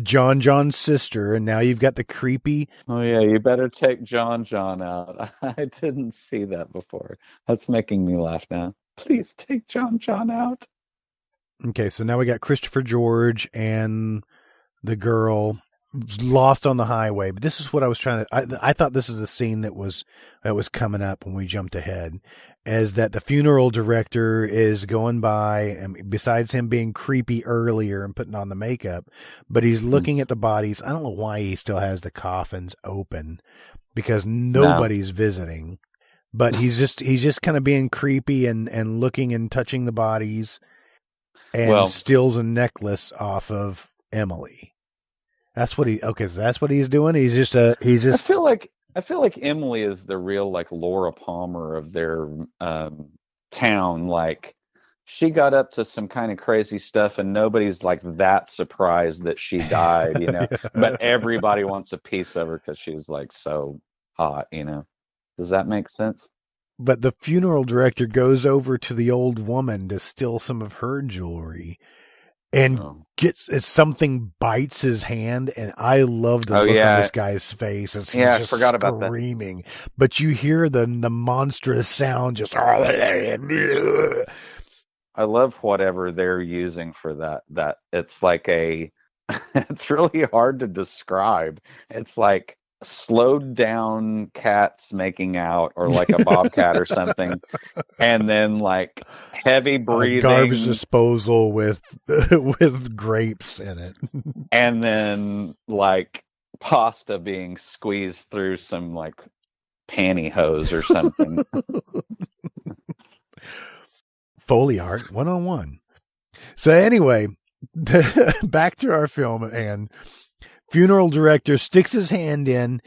John's sister, and now you've got the creepy... Oh yeah, you better take John out. I didn't see that before. That's making me laugh now. Please take John out. Okay, so now we got Christopher George and the girl lost on the highway. But this is what I was trying to... I thought this is a scene that was coming up when we jumped ahead, is that the funeral director is going by, and besides him being creepy earlier and putting on the makeup, but he's looking at the bodies. I don't know why he still has the coffins open, because nobody's visiting, but he's just kind of being creepy and looking and touching the bodies, and steals a necklace off of Emily. That's what that's what he's doing. He's just I feel like Emily is the real like Laura Palmer of their town. Like, she got up to some kind of crazy stuff, and nobody's like that surprised that she died, you know. But everybody wants a piece of her because she's like so hot, you know. Does that make sense? But the funeral director goes over to the old woman to steal some of her jewelry, and something bites his hand, and I love the look on this guy's face as he's just forgot screaming. About that. But you hear the monstrous sound just... I love whatever they're using for that. It's like it's really hard to describe. It's like slowed down cats making out, or like a bobcat or something, and then like heavy breathing, garbage disposal with grapes in it, and then like pasta being squeezed through some like pantyhose or something. Foley art 101. So anyway, back to our film, and funeral director sticks his hand in,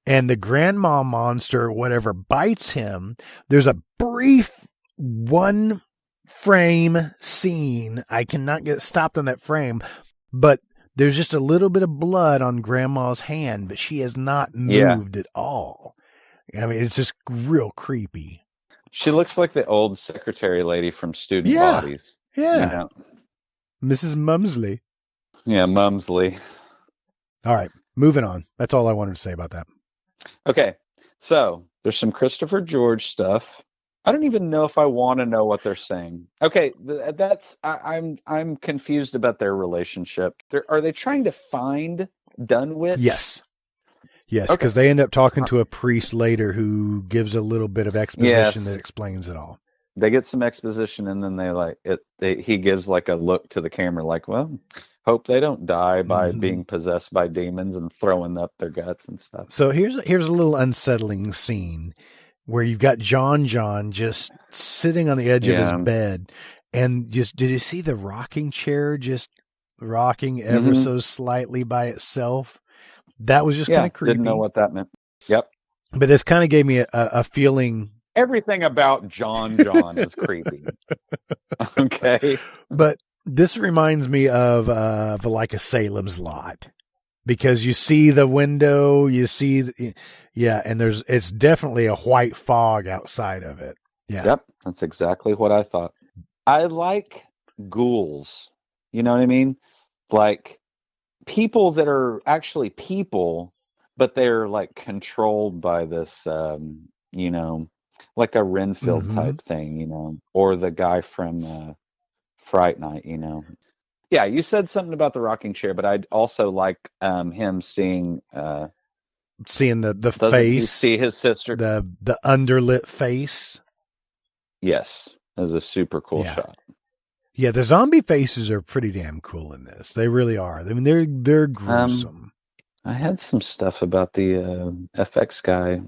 and the grandma monster, whatever, bites him. There's a brief one frame scene. I cannot get stopped on that frame, but there's just a little bit of blood on grandma's hand, but she has not moved at all. I mean, it's just real creepy. She looks like the old secretary lady from Student Bodies. Yeah. You know? Mrs. Mumsley. Yeah, Mumsley. All right, moving on. That's all I wanted to say about that. Okay, so there's some Christopher George stuff. I don't even know if I want to know what they're saying. Okay, I'm confused about their relationship. Are they trying to find Dunwich? Yes, because they end up talking to a priest later who gives a little bit of exposition that explains it all. They get some exposition, and then he gives like a look to the camera, like, well, hope they don't die by being possessed by demons and throwing up their guts and stuff. So here's a little unsettling scene where you've got John just sitting on the edge of his bed, and did you see the rocking chair just rocking ever so slightly by itself. That was just kind of creepy. Didn't know what that meant. Yep. But this kind of gave me a feeling. Everything about John is creepy. Okay. But this reminds me of like a Salem's Lot, because you see the window, you see, and it's definitely a white fog outside of it. Yeah. Yep. That's exactly what I thought. I like ghouls. You know what I mean? Like people that are actually people, but they're like controlled by this, like a Renfield type thing, or the guy from Fright Night, Yeah, you said something about the rocking chair, but I'd also like him seeing the face. He see his sister, the underlit face. Yes, it was a super cool shot. Yeah, the zombie faces are pretty damn cool in this. They really are. I mean, they're gruesome. I had some stuff about the FX guy,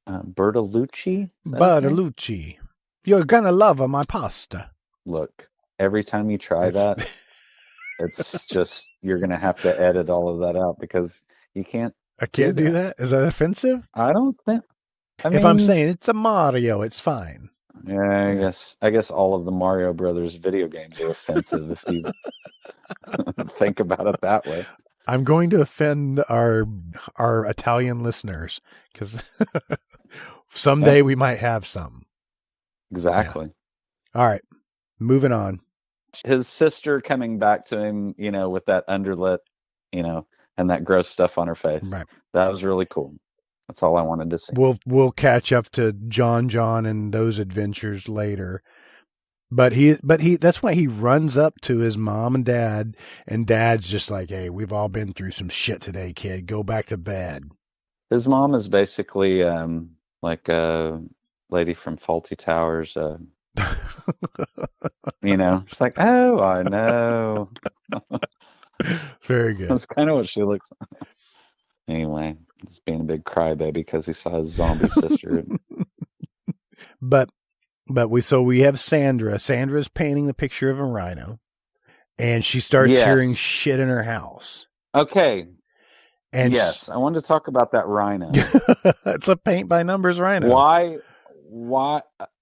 Bertolucci. Bertolucci, you're gonna love my pasta. Look, every time you try that, it's just you're gonna have to edit all of that out because you can't. I can't do that. Is that offensive? I don't think. If I'm saying it's a Mario, it's fine. Yeah, I guess all of the Mario Brothers video games are offensive if you think about it that way. I'm going to offend our Italian listeners because someday we might have some. Exactly. Yeah. All right, moving on. His sister coming back to him, with that underlit, and that gross stuff on her face. Right. That was really cool. That's all I wanted to see. We'll catch up to John and those adventures later. But he that's why he runs up to his mom and dad's just like, "Hey, we've all been through some shit today, kid. Go back to bed." His mom is basically like a lady from Faulty Towers. She's like, "Oh, I know." Very good. That's kind of what she looks like. Anyway, he's being a big crybaby because he saw his zombie sister. But we have Sandra. Sandra's painting the picture of a rhino, and she starts hearing shit in her house. Okay. And yes, I wanted to talk about that rhino. It's a paint by numbers rhino. Why?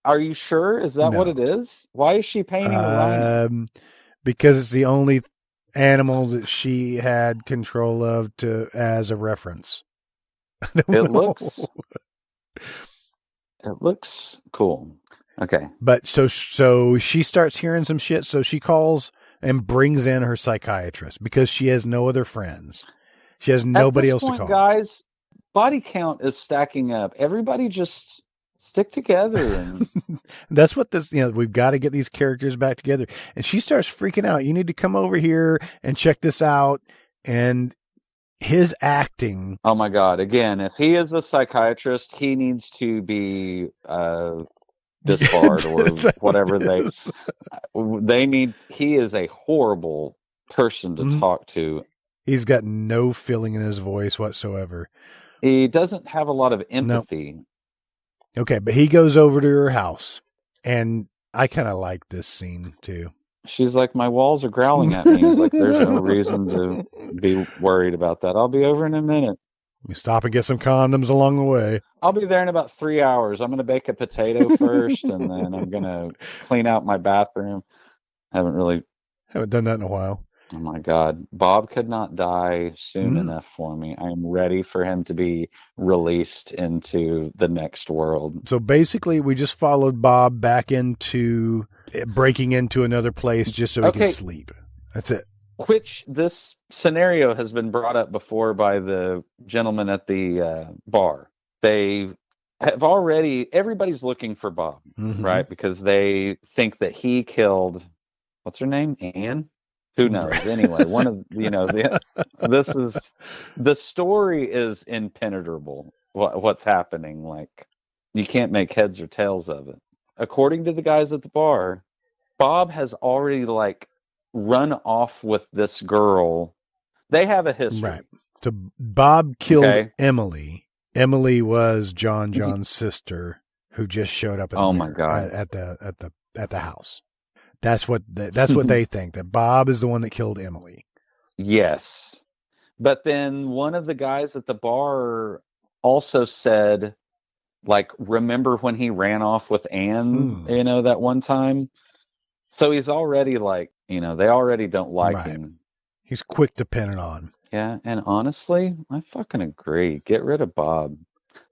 Are you sure? Is that what it is? Why is she painting a rhino? Because it's the only animal that she had control of as a reference. It looks cool. Okay. But so she starts hearing some shit, so she calls and brings in her psychiatrist because she has no other friends. She has nobody else to call. Guys, body count is stacking up. Everybody just stick together. And that's what this, we've got to get these characters back together. And she starts freaking out. You need to come over here and check this out. And his acting. Oh my God. Again, if he is a psychiatrist, he needs to be disbarred or whatever they need. He is a horrible person to talk to. He's got no feeling in his voice whatsoever. He doesn't have a lot of empathy. Nope. Okay, but he goes over to her house, and I kind of like this scene too. She's like, my walls are growling at me. He's like, there's no reason to be worried about that. I'll be over in a minute. We stop and get some condoms along the way. I'll be there in about 3 hours. I'm going to bake a potato first, and then I'm going to clean out my bathroom. Haven't done that in a while. Oh my God. Bob could not die soon enough for me. I am ready for him to be released into the next world. So basically, we just followed Bob back into breaking into another place just so he can sleep. That's it. Which this scenario has been brought up before by the gentleman at the bar. They have everybody's looking for Bob, right? Because they think that he killed, what's her name? Anne? Who knows? Anyway, one of the story is impenetrable. What's happening? Like, you can't make heads or tails of it. According to the guys at the bar, Bob has already run off with this girl. They have a history. Right. So Bob killed Emily. Emily was John's sister who just showed up at the house. That's what they think, that Bob is the one that killed Emily. Yes. But then one of the guys at the bar also said, like, remember when he ran off with Anne, that one time? So he's already like, they already don't like Right. him. He's quick to pin it on. Yeah, and honestly, I fucking agree. Get rid of Bob.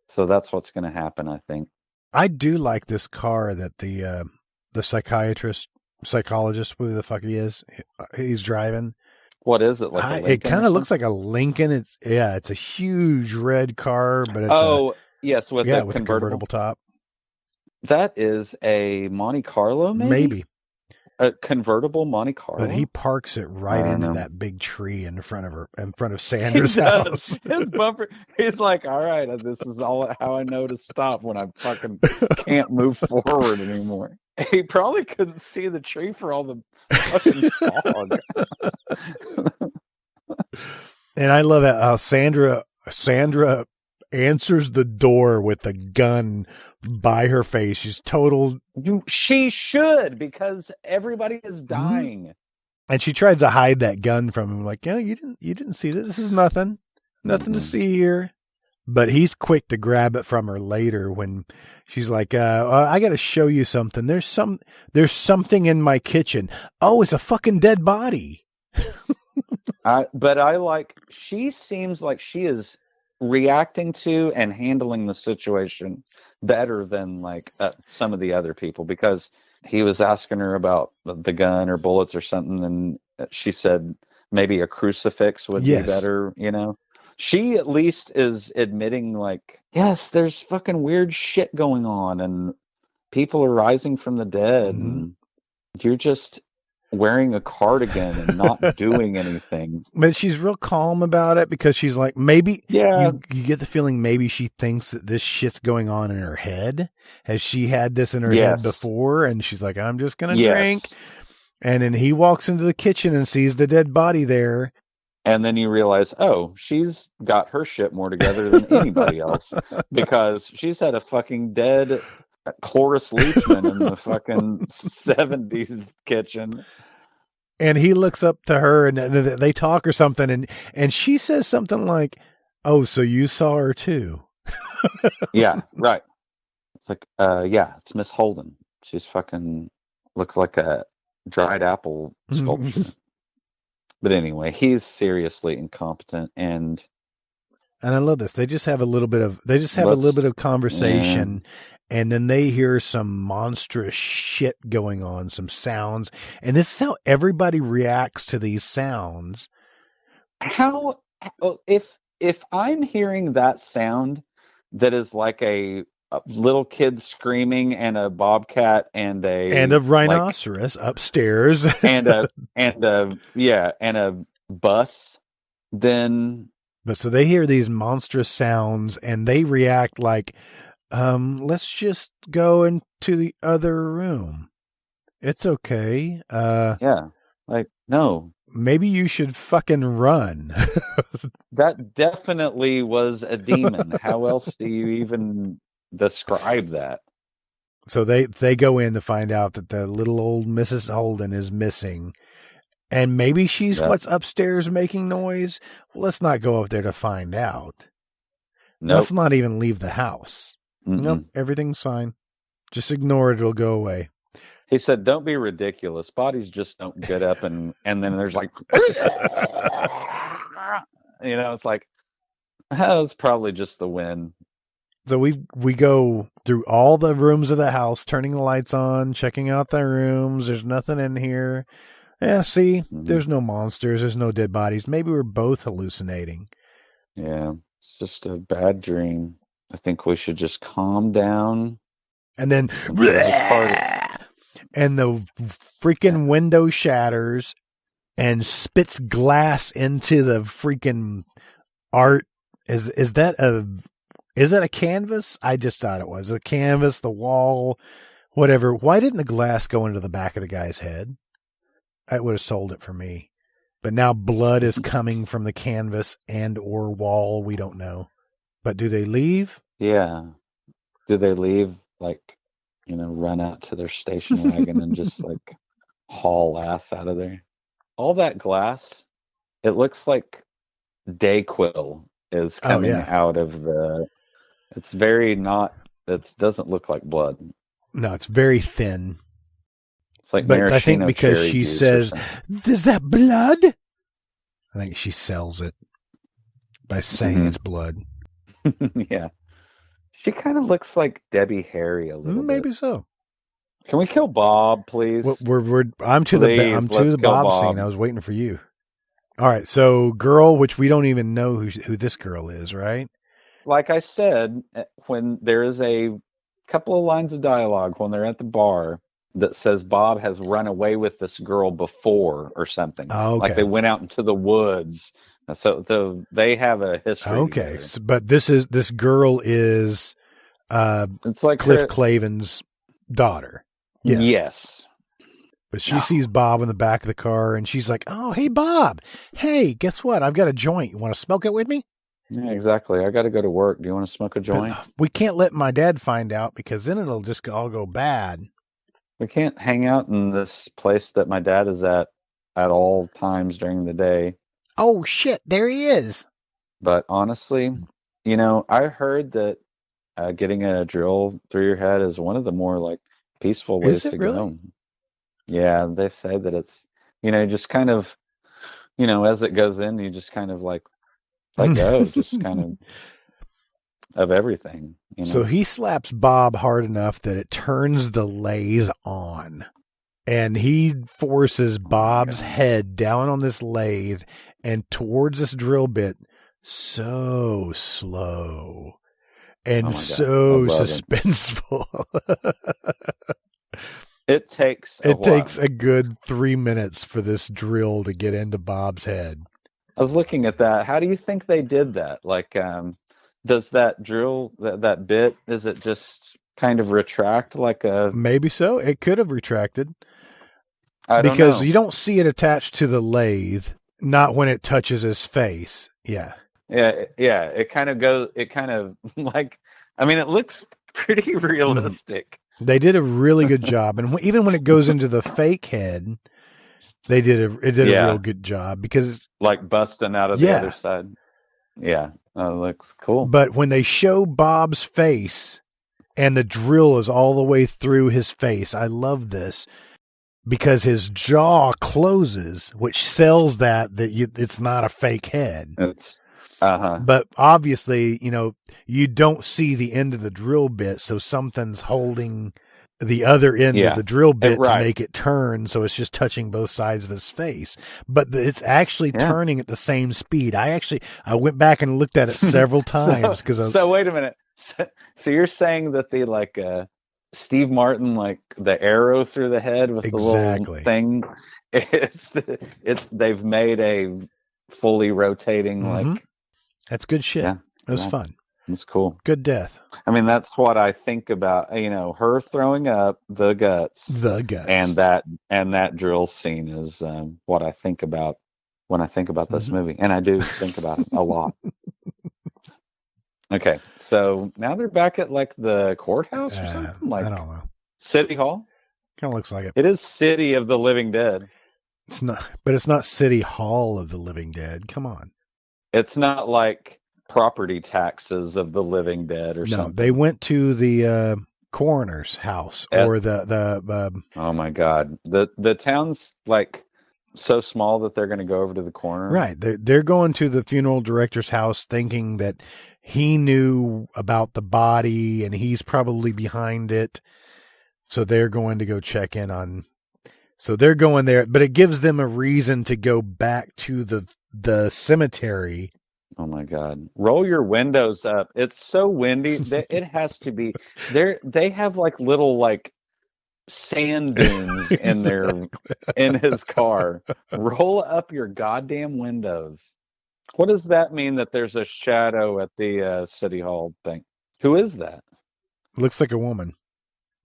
So that's what's going to happen, I think. I do like this car that the psychologist, who the fuck he is, he's driving. What is it, like a Lincoln? It kind of looks like a Lincoln. It's a huge red car, but it's yes, with a convertible top. That is a Monte Carlo, maybe? A convertible Monte Carlo? But he parks it right into that big tree in front of Sandra's house. His bumper, he's like, all right, this is all how I know to stop when I fucking can't move forward anymore. He probably couldn't see the tree for all the fucking fog. And I love how Sandra answers the door with a gun by her face. She's total. She should, because everybody is dying. Mm-hmm. And she tries to hide that gun from him, like, you didn't see this. This is nothing to see here. But he's quick to grab it from her later when she's like, I got to show you something. There's something in my kitchen. Oh, it's a fucking dead body. She seems like she is reacting to and handling the situation better than like some of the other people, because he was asking her about the gun or bullets or something, and she said maybe a crucifix would be better, She at least is admitting, like, yes, there's fucking weird shit going on and people are rising from the dead, and you're just wearing a cardigan and not doing anything. But she's real calm about it, because she's like, maybe you get the feeling maybe she thinks that this shit's going on in her head. Has she had this in her head before? And she's like, I'm just going to drink. And then he walks into the kitchen and sees the dead body there. And then you realize, oh, she's got her shit more together than anybody else, because she's had a fucking dead Cloris Leachman in the fucking 70s kitchen. And he looks up to her and they talk or something. And she says something like, oh, so you saw her too. Yeah, right. It's like, it's Miss Holden. She's fucking looks like a dried apple sculpture. But anyway, he's seriously incompetent, and I love this. They just have a little bit of conversation, and then they hear some monstrous shit going on, some sounds, and this is how everybody reacts to these sounds. If I'm hearing that sound that is like a little kid screaming and a bobcat and a rhinoceros upstairs and a bus, then. But so they hear these monstrous sounds and they react like, let's just go into the other room. It's okay. No. Maybe you should fucking run. That definitely was a demon. How else do you even describe that? So they go in to find out that the little old Mrs. Holden is missing. And maybe she's what's upstairs making noise. Well, let's not go up there to find out. Nope. Let's not even leave the house. Nope, everything's fine. Just ignore it. It'll go away. He said, don't be ridiculous. Bodies just don't get up and then there's like, it's like, it's probably just the wind. So we go through all the rooms of the house, turning the lights on, checking out the rooms. There's nothing in here. Yeah, see, there's no monsters. There's no dead bodies. Maybe we're both hallucinating. Yeah, it's just a bad dream. I think we should just calm down. And then, and the freaking window shatters and spits glass into the freaking art. Is that a canvas? I just thought it was a canvas, the wall, whatever. Why didn't the glass go into the back of the guy's head? It would have sold it for me. But now blood is coming from the canvas and or wall. We don't know. But do they leave? Yeah. Do they leave, like, run out to their station wagon and just like haul ass out of there? All that glass it looks like Dayquil is Oh coming yeah. out of the. It's very not. It doesn't look like blood. No, it's very thin. It's like But I think maraschino because cherry she juice or says, something. "Is that blood?" I think she sells it by saying it's blood. Yeah, she kind of looks like Debbie Harry a little bit. Maybe so. Can we kill Bob, please? I'm to Please, the let's kill Bob Bob. scene. I was waiting for you. All right, so girl, which we don't even know who this girl is, right? Like I said, when there is a couple of lines of dialogue when they're at the bar that says Bob has run away with this girl before or something. Oh, okay. Like they went out into the woods. So they have a history. Okay, but this girl is it's like Cliff Clavin's daughter. Yes. But she sees Bob in the back of the car, and she's like, "Oh, hey, Bob. Hey, guess what? I've got a joint. You want to smoke it with me?" Yeah, exactly. I got to go to work. Do you want to smoke a joint? But we can't let my dad find out because then it'll just all go bad. We can't hang out in this place that my dad is at all times during the day. Oh, shit. There he is. But honestly, I heard that getting a drill through your head is one of the more like peaceful ways to go. Yeah, they say that it's, just kind of, as it goes in, you just kind of like let go, just kind of everything. So he slaps Bob hard enough that it turns the lathe on. And he forces Bob's head down on this lathe and towards this drill bit so slow and so suspenseful. It takes a good 3 minutes for this drill to get into Bob's head. I was looking at that. How do you think they did that? Like, does that drill, that bit, is it just kind of retract like a... Maybe so. It could have retracted. I don't know. Because you don't see it attached to the lathe, not when it touches his face. Yeah. Yeah. It kind of like, I mean, it looks pretty realistic. They did a really good job. And even when it goes into the fake head, it did a real good job because it's like busting out of the other side. Yeah. It looks cool. But when they show Bob's face and the drill is all the way through his face, I love this because his jaw closes, which sells that it's not a fake head. It's But obviously, you don't see the end of the drill bit, so something's holding the other end of the drill bit to make it turn, so it's just touching both sides of his face. But it's actually turning at the same speed. I went back and looked at it several times because. So wait a minute. So you're saying that the like Steve Martin, like the arrow through the head with the little thing, they've made a fully rotating like. That's good shit. Yeah, it was fun. It's cool. Good death. I mean, that's what I think about, her throwing up the guts. And that drill scene is what I think about when I think about this movie. And I do think about it a lot. Okay. So now they're back at like the courthouse or something? Like, I don't know. City Hall? Kind of looks like it. It is City of the Living Dead. It's not, but it's not City Hall of the Living Dead. Come on. It's not like property taxes of the living dead or something. No, they went to the coroner's house or the oh my God. The town's like so small that they're going to go over to the coroner. Right. They're going to the funeral director's house thinking that he knew about the body and he's probably behind it. So they're going to go check in on. So they're going there, but it gives them a reason to go back to the cemetery. Oh my God. Roll your windows up. It's so windy that it has to be there. They have like little like sand dunes in his car. Roll up your goddamn windows. What does that mean that there's a shadow at the City Hall thing? Who is that? Looks like a woman.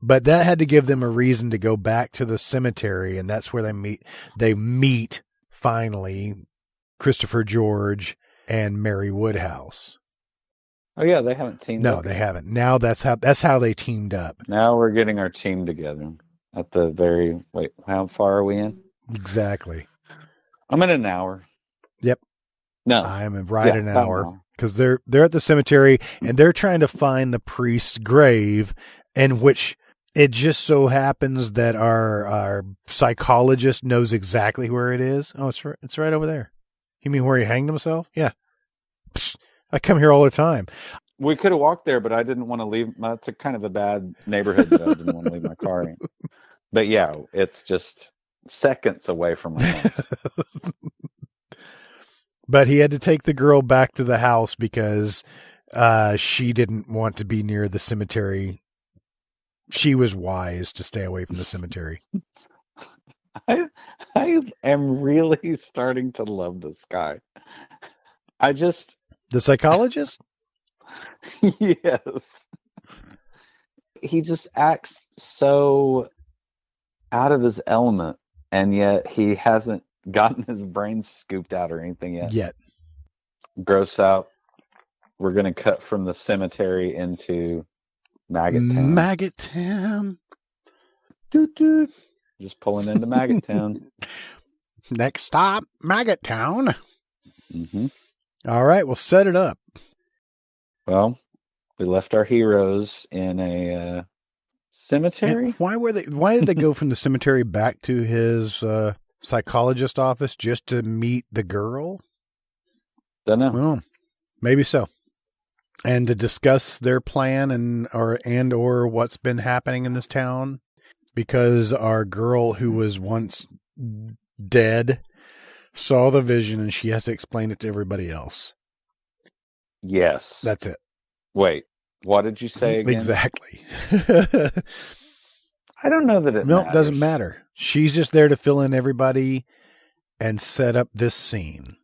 But that had to give them a reason to go back to the cemetery, and that's where they meet finally Christopher George and Mary Woodhouse. Oh yeah, they haven't teamed up. No, they haven't. Now that's how they teamed up. Now we're getting our team together at the how far are we in? Exactly. I'm in an hour. Yep. No. I'm right an about hour. Because they're at the cemetery and they're trying to find the priest's grave, in which it just so happens that our psychologist knows exactly where it is. Oh, it's right over there. You mean where he hanged himself? Yeah. Psst, I come here all the time. We could have walked there, but I didn't want to leave. That's a kind of a bad neighborhood that I didn't want to leave my car in. But yeah, it's just seconds away from my house. But he had to take the girl back to the house because she didn't want to be near the cemetery. She was wise to stay away from the cemetery. I am really starting to love this guy. The psychologist? Yes. He just acts so out of his element, and yet he hasn't gotten his brain scooped out or anything yet. Gross out. We're going to cut from the cemetery into Maggot Town. Maggot Town. Doot, doot. Just pulling into Maggot Town. Next stop, Maggot Town. Mm-hmm. All right, we'll set it up. Well, we left our heroes in a cemetery. And why did they go from the cemetery back to his psychologist office just to meet the girl? Don't know. Well, maybe so. And to discuss their plan and or what's been happening in this town, because our girl who was once dead saw the vision and she has to explain it to everybody else. Yes. That's it. Wait, what did you say again? Exactly. I don't know that it No, matters. it doesn't matter. She's just there to fill in everybody and set up this scene.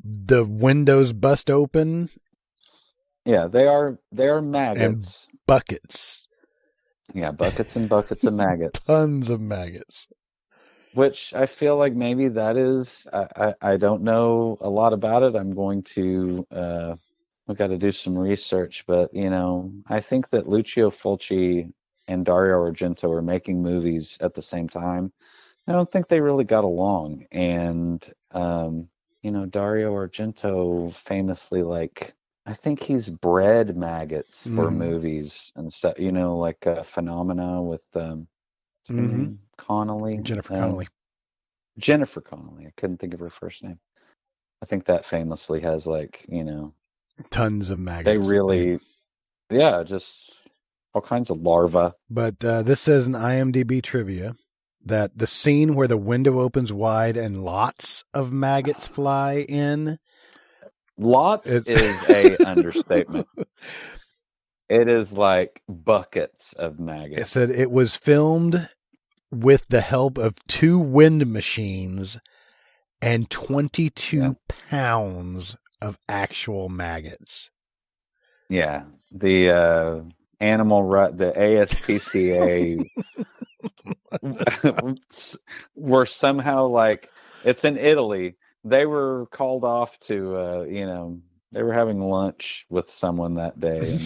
The windows bust open. Yeah, they are maggots. And buckets. Yeah, buckets and buckets of maggots. Tons of maggots. Which I feel like maybe that is, I don't know a lot about it. I'm going to, we've got to do some research, but, I think that Lucio Fulci and Dario Argento are making movies at the same time. I don't think they really got along. And, Dario Argento famously, I think he's bred maggots for movies and stuff, like Phenomena with Connolly. Jennifer Connelly. Jennifer Connelly. I couldn't think of her first name. I think that famously has tons of maggots. They really, just all kinds of larvae. But this says in IMDb trivia that the scene where the window opens wide and lots of maggots fly in. Lots is a understatement. It is like buckets of maggots. It said it was filmed with the help of 2 wind machines and 22 pounds of actual maggots. Yeah. The the ASPCA were somehow it's in Italy. They were called off to, they were having lunch with someone that day.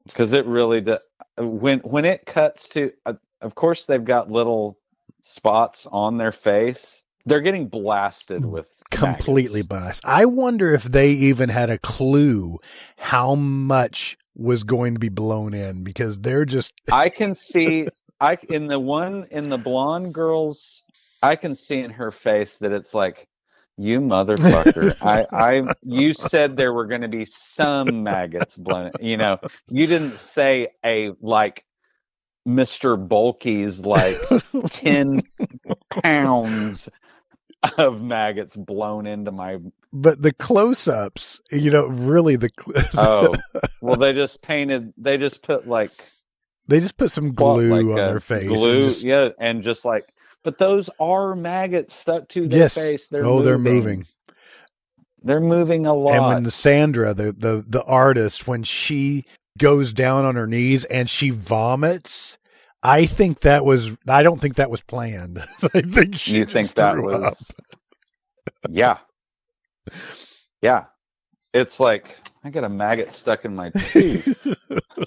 Because it really, when it cuts to, of course, they've got little spots on their face. They're getting blasted with completely maggots. Blasted. I wonder if they even had a clue how much was going to be blown in, because they're just. I can see, in the blonde girl's. I can see in her face that it's like, you motherfucker. You said there were going to be some maggots blown. You didn't say Mr. Bulky's 10 pounds of maggots blown into my. But the close-ups, really well, they just put some glue on their face. Glue, and just but those are maggots stuck to their face. They're moving. They're moving a lot. And when Sandra, the artist, when she goes down on her knees and she vomits, I don't think that was planned. I think she You think that was up. Yeah. It's like I got a maggot stuck in my tooth.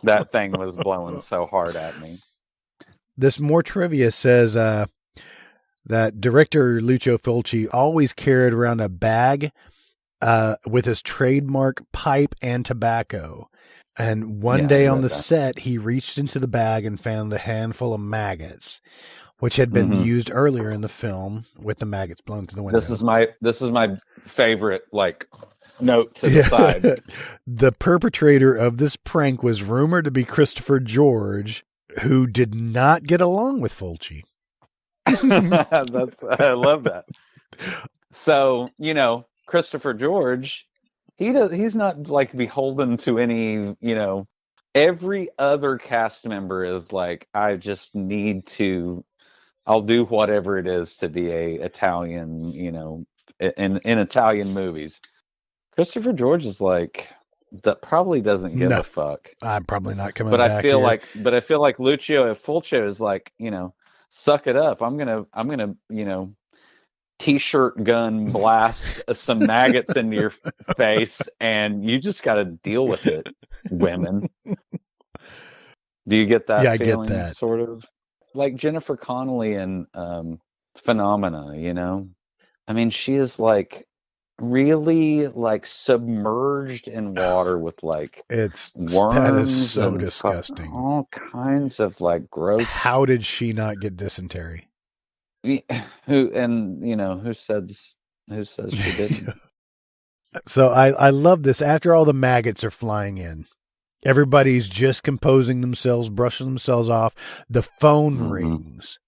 That thing was blowing so hard at me. This more trivia says that director Lucio Fulci always carried around a bag with his trademark pipe and tobacco. And one day on the set, he reached into the bag and found a handful of maggots, which had been used earlier in the film with the maggots blown through the window. This is my favorite, like, note to the side. The perpetrator of this prank was rumored to be Christopher George, who did not get along with Fulci. I love that. So, you know, Christopher George, he's not like beholden to any, you know, every other cast member is like, I'll do whatever it is to be a Italian, you know, in Italian movies. Christopher George is like, that probably doesn't give a fuck. I'm probably not coming but back I feel here. but I feel like Lucio Fulci is like, you know, suck it up. I'm gonna, you know, t-shirt gun blast some maggots into your face, and you just got to deal with it, women. Do you get that feeling? I get that. Sort of like Jennifer Connelly in Phenomena, you know? I mean, she is like really like submerged in water with like worms. That is so disgusting. All kinds of like gross. How did she not get dysentery? Who says she didn't? So I love this. After all the maggots are flying in, everybody's just composing themselves, brushing themselves off. The phone rings.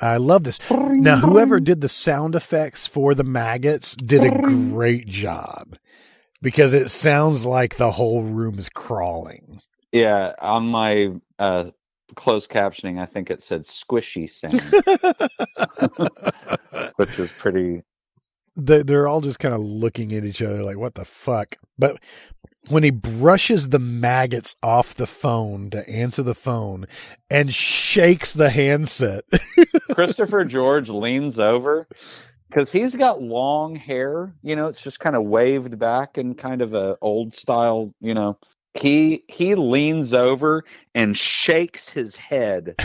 I love this. Now, whoever did the sound effects for the maggots did a great job, because it sounds like the whole room is crawling. Yeah, on my closed captioning, I think it said squishy sound, which is pretty. They're all just kind of looking at each other like, what the fuck? But when he brushes the maggots off the phone to answer the phone and shakes the handset. Christopher George leans over because he's got long hair. You know, it's just kind of waved back in kind of a old style, you know. He leans over and shakes his head.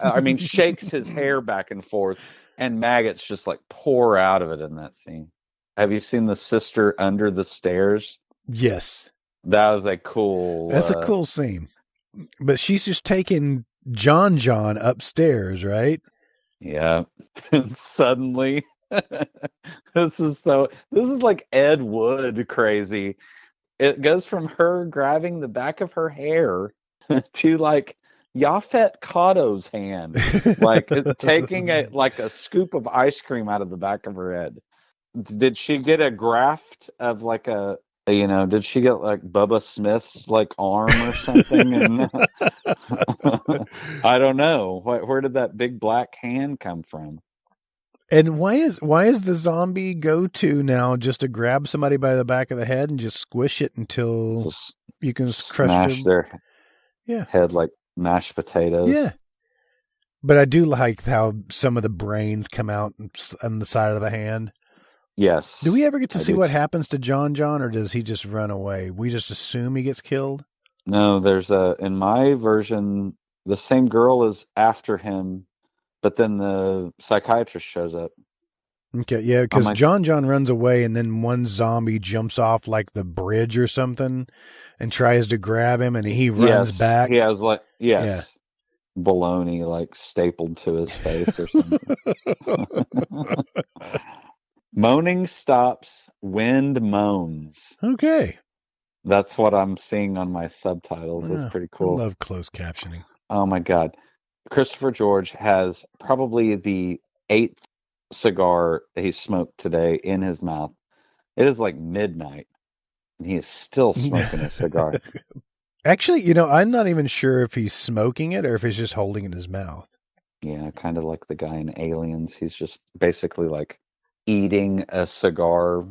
I mean, shakes his hair back and forth, and maggots just like pour out of it in that scene. Have you seen The Sister Under the Stairs? Yes. That was a cool... That's a cool scene. But she's just taking John upstairs, right? Yeah. And suddenly, this is like Ed Wood crazy. It goes from her grabbing the back of her hair to like Yaphet Kotto's hand, like taking a scoop of ice cream out of the back of her head. Did she get a graft of like did she get like Bubba Smith's like arm or something? And I don't know. Where did that big black hand come from? And why is the zombie go-to now just to grab somebody by the back of the head and just squish it until you can crush their head like mashed potatoes? Yeah. But I do like how some of the brains come out on the side of the hand. Yes. Do we ever get to see what happens to John, or does he just run away? We just assume he gets killed? No, there's in my version, the same girl is after him, but then the psychiatrist shows up. Okay, yeah, because John runs away, and then one zombie jumps off like the bridge or something and tries to grab him, and he runs back. He has baloney like stapled to his face or something. Moaning stops, wind moans. Okay. That's what I'm seeing on my subtitles. That's pretty cool. I love closed captioning. Oh my God. Christopher George has probably the 8th cigar that he smoked today in his mouth. It is like midnight, and he is still smoking a cigar. Actually, I'm not even sure if he's smoking it or if he's just holding it in his mouth. Yeah, kind of like the guy in Aliens. He's just basically like eating a cigar.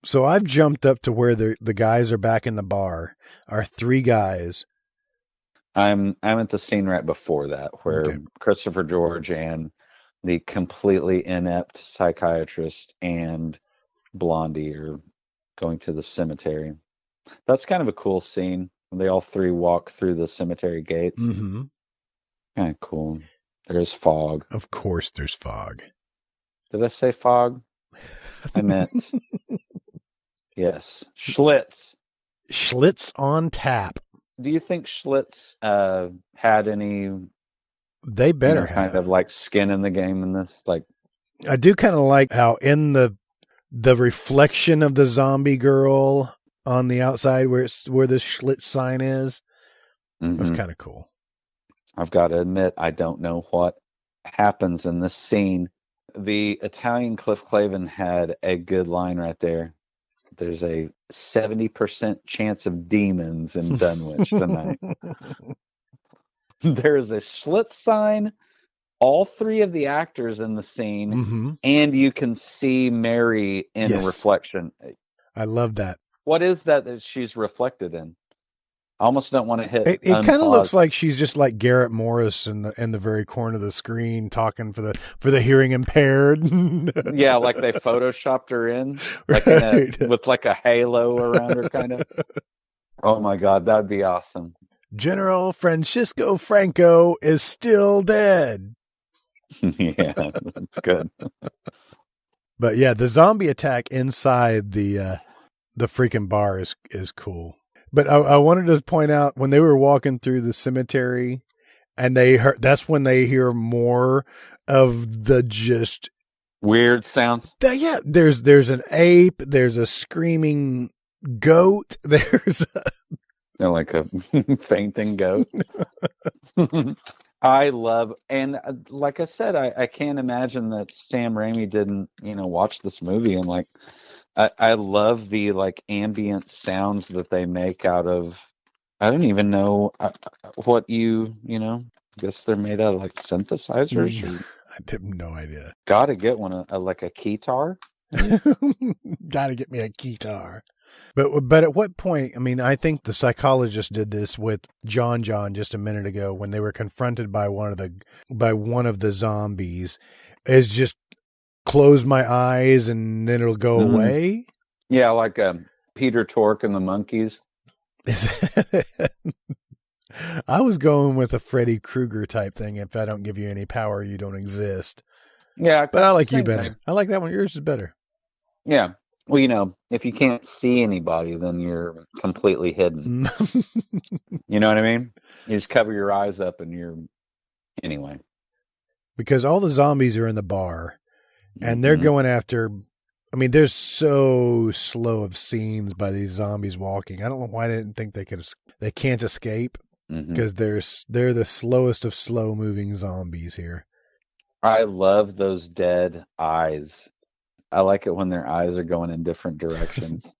So I've jumped up to where the guys are back in the bar. Our 3 guys. I'm at the scene right before that where Christopher George and the completely inept psychiatrist and Blondie are going to the cemetery. That's kind of a cool scene. They all 3 walk through the cemetery gates. Mm-hmm. Kind of cool. There's fog. Of course there's fog. Did I say fog? I meant, yes, Schlitz. Schlitz on tap. Do you think Schlitz had any, They better kind have. of like skin in the game in this? Like, I do kind of like how in the reflection of the zombie girl on the outside where the Schlitz sign is. That's kind of cool. I've got to admit, I don't know what happens in this scene. The Italian Cliff Clavin had a good line right there. There's a 70% chance of demons in Dunwich tonight. There is a Schlitz sign, all three of the actors in the scene, and you can see Mary in reflection. I love that. What is that she's reflected in? I almost don't want to hit. It kind of looks like she's just like Garrett Morris in the very corner of the screen talking for the hearing impaired. Yeah, like they photoshopped her in, like with like a halo around her, kind of. Oh my God, that'd be awesome. General Francisco Franco is still dead. Yeah, that's good. But yeah, the zombie attack inside the freaking bar is cool. But I wanted to point out when they were walking through the cemetery and that's when they hear more of the just weird sounds. Yeah. There's an ape. There's a screaming goat. There's like a fainting goat. I love, and like I said, I can't imagine that Sam Raimi didn't, watch this movie and like, I love the like ambient sounds that they make out of, I don't even know what I guess they're made out of like synthesizers. I have no idea. Gotta get one, like a keytar. Gotta get me a keytar. But at what point, I mean, I think the psychologist did this with John just a minute ago when they were confronted by one of the zombies, is just close my eyes and then it'll go away. Yeah, like Peter Tork and the Monkeys. I was going with a Freddy Krueger type thing. If I don't give you any power, you don't exist. Yeah, but I like you better. Thing. I like that one. Yours is better. Yeah. Well, if you can't see anybody, then you're completely hidden. You know what I mean? You just cover your eyes up and anyway. Because all the zombies are in the bar and they're going after, I mean, they're so slow of scenes by these zombies walking. I don't know why I didn't think they can't escape because they're the slowest of slow moving zombies here. I love those dead eyes. I like it when their eyes are going in different directions.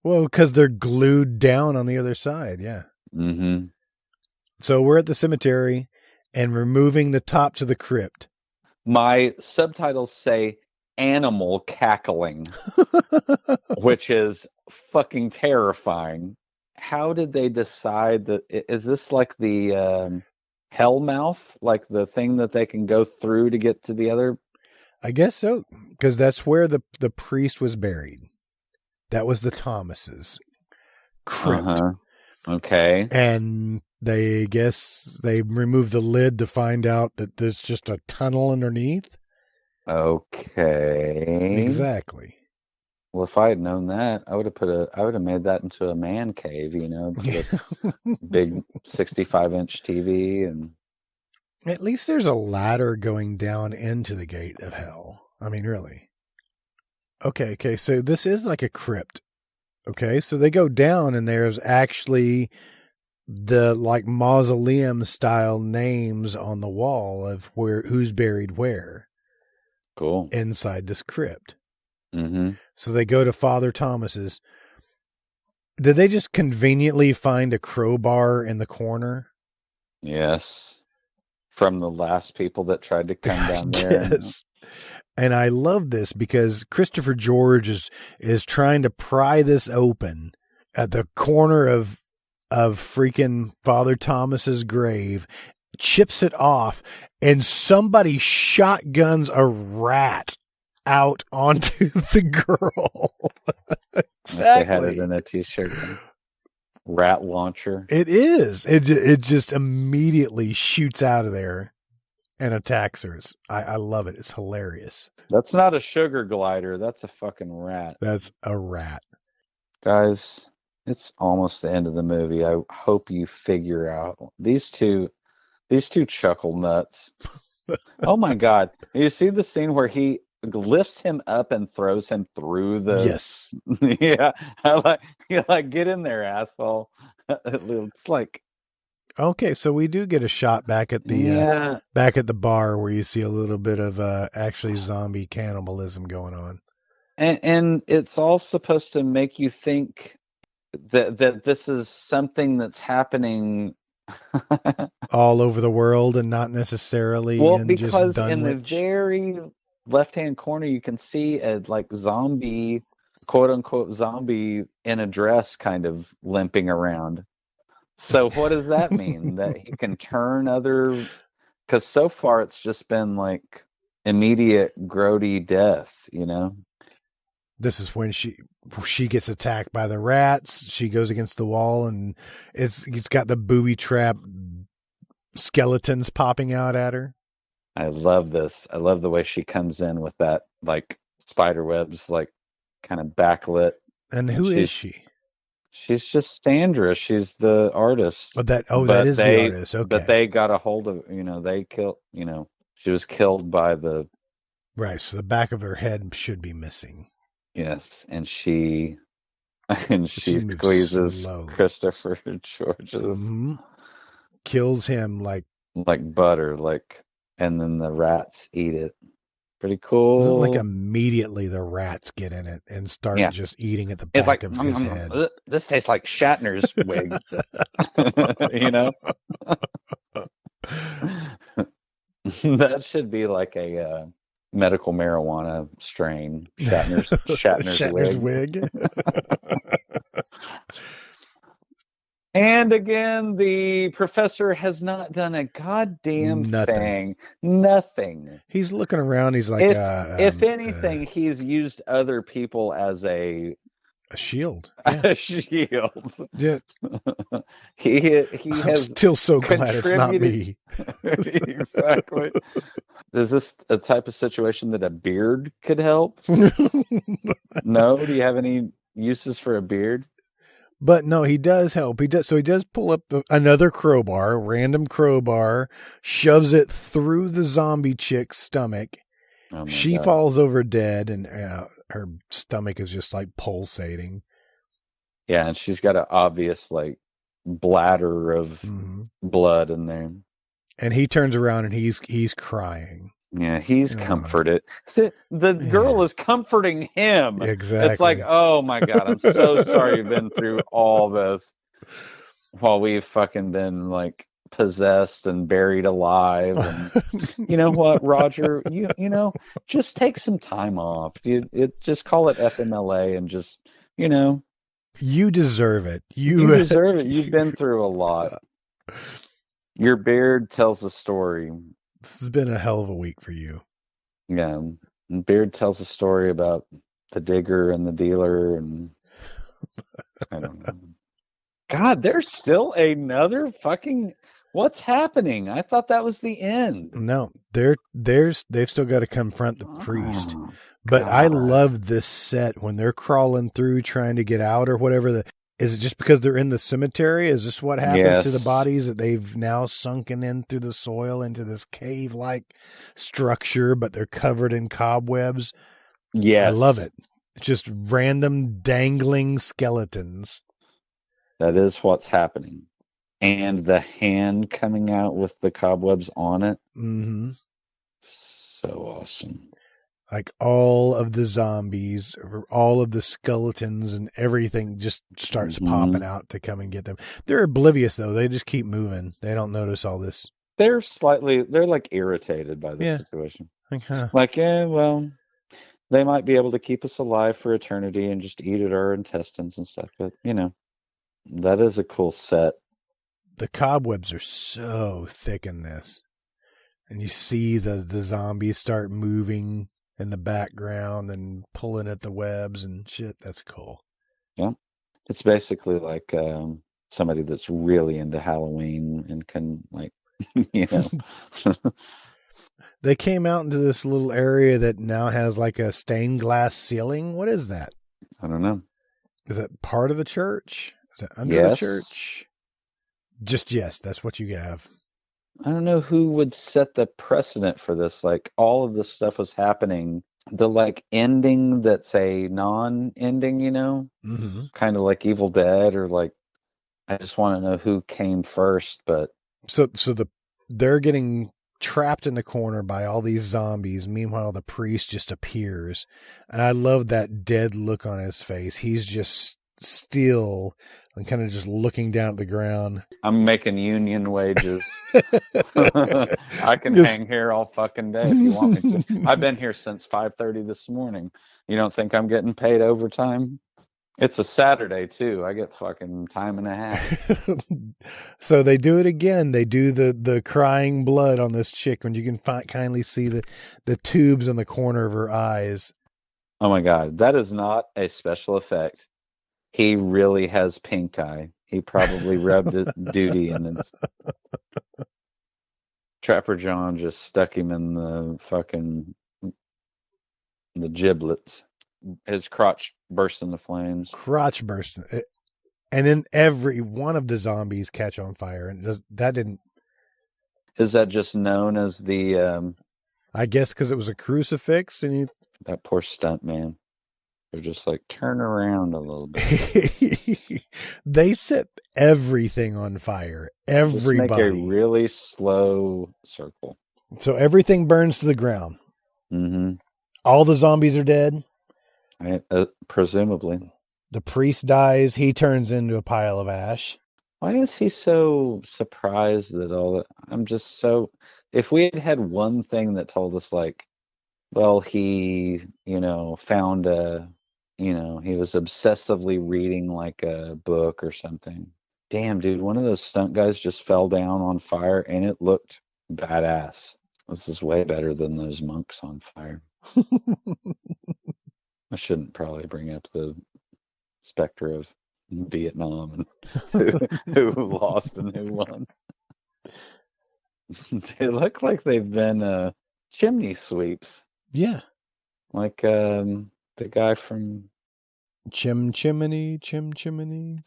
Well, because they're glued down on the other side. Yeah. Mm-hmm. So we're at the cemetery and removing the tops of the crypt. My subtitles say animal cackling, which is fucking terrifying. How did they decide that? Is this like the hell mouth, like the thing that they can go through to get to the other? I guess so, because that's where the priest was buried. That was the Thomas's crypt. Okay. And they removed the lid to find out that there's just a tunnel underneath. Okay. Exactly. Well, if I had known that, I would have made that into a man cave, with big 65-inch TV and. At least there's a ladder going down into the gate of hell. I mean, really. Okay, so this is like a crypt. Okay, so they go down and there's actually the like mausoleum style names on the wall of who's buried where. Cool. Inside this crypt. Mm-hmm. So they go to Father Thomas's. Did they just conveniently find a crowbar in the corner? Yes. From the last people that tried to come down there. Yes. And I love this because Christopher George is trying to pry this open at the corner of freaking Father Thomas's grave, chips it off, and somebody shotguns a rat out onto the girl. Exactly. They had it in a t-shirt. Rat launcher. It is. It just immediately shoots out of there and attacks her. I love it. It's hilarious. That's not a sugar glider. That's a fucking rat. That's a rat. Guys, it's almost the end of the movie. I hope you figure out these two chuckle nuts. Oh my God. You see the scene where he lifts him up and throws him through the Yes. Yeah. Get in there, asshole. It's like Okay, so we do get a shot back at the bar where you see a little bit of actually zombie cannibalism going on. And it's all supposed to make you think that this is something that's happening all over the world and not necessarily in just Dunwich. In the very left-hand corner you can see a zombie, quote unquote zombie in a dress kind of limping around. So what does that mean? That he can turn other, because so far it's just been like immediate grody death, you know? This is when she gets attacked by the rats. She goes against the wall and it's got the booby trap skeletons popping out at her. I love this. I love the way she comes in with that spider webs kind of backlit. And who is she? She's just Sandra. She's the artist. That is the artist. Okay. But they got a hold of, they killed, she was killed by the. Right. So the back of her head should be missing. Yes. And she squeezes Christopher George's. Mm-hmm. Kills him like butter, and then the rats eat it. Pretty cool. Immediately the rats get in it and start just eating at the back of his head. This tastes like Shatner's wig. That should be like a medical marijuana strain. Shatner's wig. And again, the professor has not done a goddamn thing. Nothing. He's looking around. He's like, if anything, he's used other people as a shield. Yeah. A shield. Yeah. I'm still so glad it's not me. Exactly. Is this a type of situation that a beard could help? No? Do you have any uses for a beard? But no, he does help. He does pull up another crowbar, random crowbar, shoves it through the zombie chick's stomach. Oh she God. Falls over dead, and her stomach is just pulsating. Yeah, and she's got an obvious bladder of blood in there. And he turns around and he's crying. Yeah, he's comforted. See, the girl is comforting him. Exactly. It's like, oh my God, I'm so sorry you've been through all this while we've fucking been possessed and buried alive. And you know what, Roger? You just take some time off. Just call it FMLA and just, You deserve it. You deserve it. You've been through a lot. Your beard tells a story. This has been a hell of a week for you. Yeah. And Beard tells a story about the digger and the dealer, and I don't know. God, there's still another fucking. What's happening? I thought that was the end. No, they've still got to confront the priest. But God. I love this set when they're crawling through trying to get out or whatever. Is it just because they're in the cemetery? Is this what happened to the bodies, that they've now sunken in through the soil into this cave-like structure, but they're covered in cobwebs? Yes. I love it. It's just random dangling skeletons. That is what's happening. And the hand coming out with the cobwebs on it. Mm-hmm. So awesome. All of the zombies, all of the skeletons and everything just starts popping out to come and get them. They're oblivious, though. They just keep moving. They don't notice all this. They're irritated by this situation. Well, they might be able to keep us alive for eternity and just eat at our intestines and stuff. But, that is a cool set. The cobwebs are so thick in this. And you see the zombies start moving in the background and pulling at the webs and shit. That's cool. Yeah. It's basically like somebody that's really into Halloween and can They came out into this little area that now has like a stained glass ceiling. What is that? I don't know. Is that part of the church? Is that under the Yes. church? Just yes, that's what you have. I don't know who would set the precedent for this. Like all of this stuff was happening. The like ending that's a non-ending, you know, Mm-hmm. kind of like Evil Dead, or like I just want to know who came first. But So they're getting trapped in the corner by all these zombies. Meanwhile, the priest just appears, and I love that dead look on his face. He's just still and kind of just looking down at the ground. I'm making union wages. I can hang here all fucking day if you want me to. I've been here since 5:30 this morning. You don't think I'm getting paid overtime? It's a Saturday too. I get fucking time and a half. So they do it again. They do the crying blood on this chick when you can kindly see the tubes on the corner of her eyes. Oh my God. That is not a special effect. He really has pink eye. He probably rubbed it duty and it's Trapper John just stuck him in the giblets. His crotch burst into flames. Crotch bursting. And then every one of the zombies catch on fire. And that didn't. Is that just known as the? I guess because it was a crucifix, and that poor stunt man. They're just like turn around a little bit. They set everything on fire. Everybody. Just make a really slow circle. So everything burns to the ground. Mm-hmm. All the zombies are dead. Presumably. The priest dies. He turns into a pile of ash. Why is he so surprised that all that? I'm just so. If we had one thing that told us, like, well, he, found he was obsessively reading like a book or something. Damn, dude, one of those stunt guys just fell down on fire and it looked badass. This is way better than those monks on fire. I shouldn't probably bring up the specter of Vietnam and who lost and who won. They look like they've been chimney sweeps. Yeah. Like the guy from Chimney. Chim Cherry.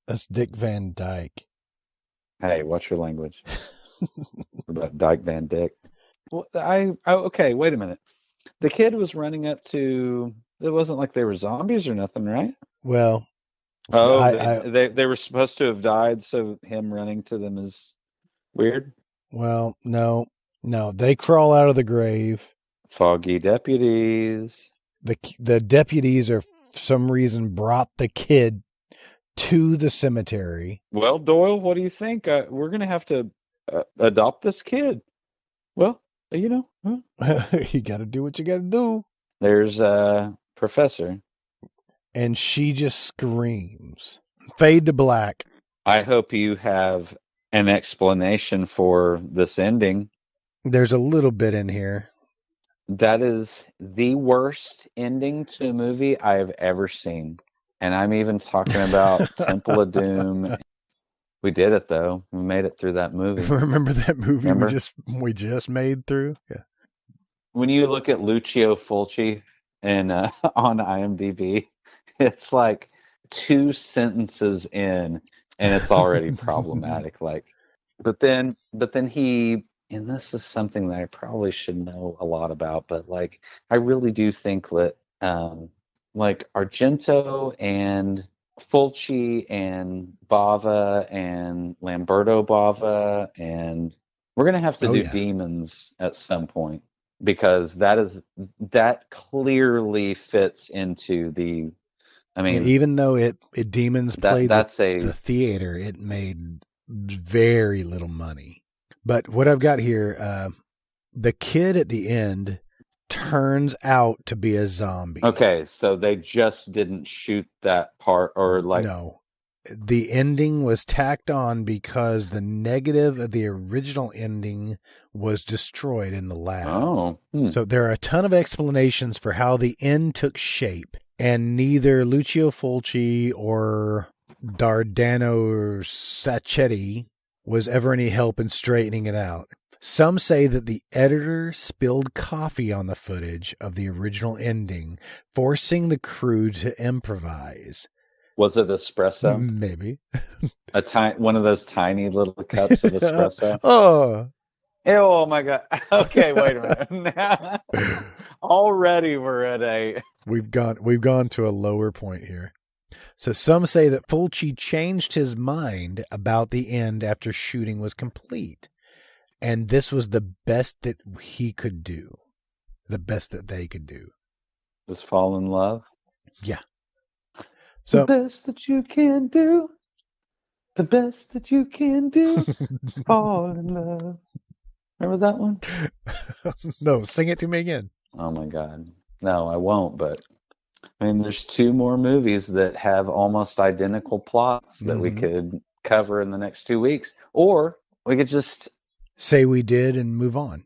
That's Dick Van Dyke. Hey, watch your language. What about Dyke Van Dyke? Well, okay, wait a minute. The kid was running up to. It wasn't like they were zombies or nothing, right? Well, they were supposed to have died, so him running to them is weird. Well, no, they crawl out of the grave. Foggy deputies. The deputies are, for some reason, brought the kid to the cemetery. Well, Doyle, what do you think? We're going to have to adopt this kid. Well, you got to do what you got to do. There's Professor. And she just screams. Fade to black. I hope you have an explanation for this ending. There's a little bit in here. That is the worst ending to a movie I have ever seen. And I'm even talking about Temple of Doom. We did it, though. We made it through that movie. Remember that movie we just made through? Yeah. When you look at Lucio Fulci and on IMDb, it's like 2 sentences in, and it's already problematic. But then he, and this is something that I probably should know a lot about, but like I really do think that like Argento and Fulci and Bava and Lamberto Bava, and we're gonna have to do Demons at some point, because that clearly fits into the. I mean, even though Demons played the theater, it made very little money. But what I've got here, the kid at the end turns out to be a zombie. Okay, so they just didn't shoot that part, or like... No. The ending was tacked on because the negative of the original ending was destroyed in the lab. Oh. So there are a ton of explanations for how the end took shape, and neither Lucio Fulci or Dardano Sacchetti was ever any help in straightening it out. Some say that the editor spilled coffee on the footage of the original ending, forcing the crew to improvise. Was it espresso? Maybe. One of those tiny little cups of espresso? Oh. Oh my God. Okay, wait a minute. Now, already we're at a... We've gone to a lower point here. So some say that Fulci changed his mind about the end after shooting was complete. And this was the best that he could do. The best that they could do. Just fall in love? Yeah. So, the best that you can do. The best that you can do is fall in love. Remember that one? No, sing it to me again. Oh my God. No, I won't, but I mean, there's 2 more movies that have almost identical plots that we could cover in the next 2 weeks. Or we could just say we did and move on.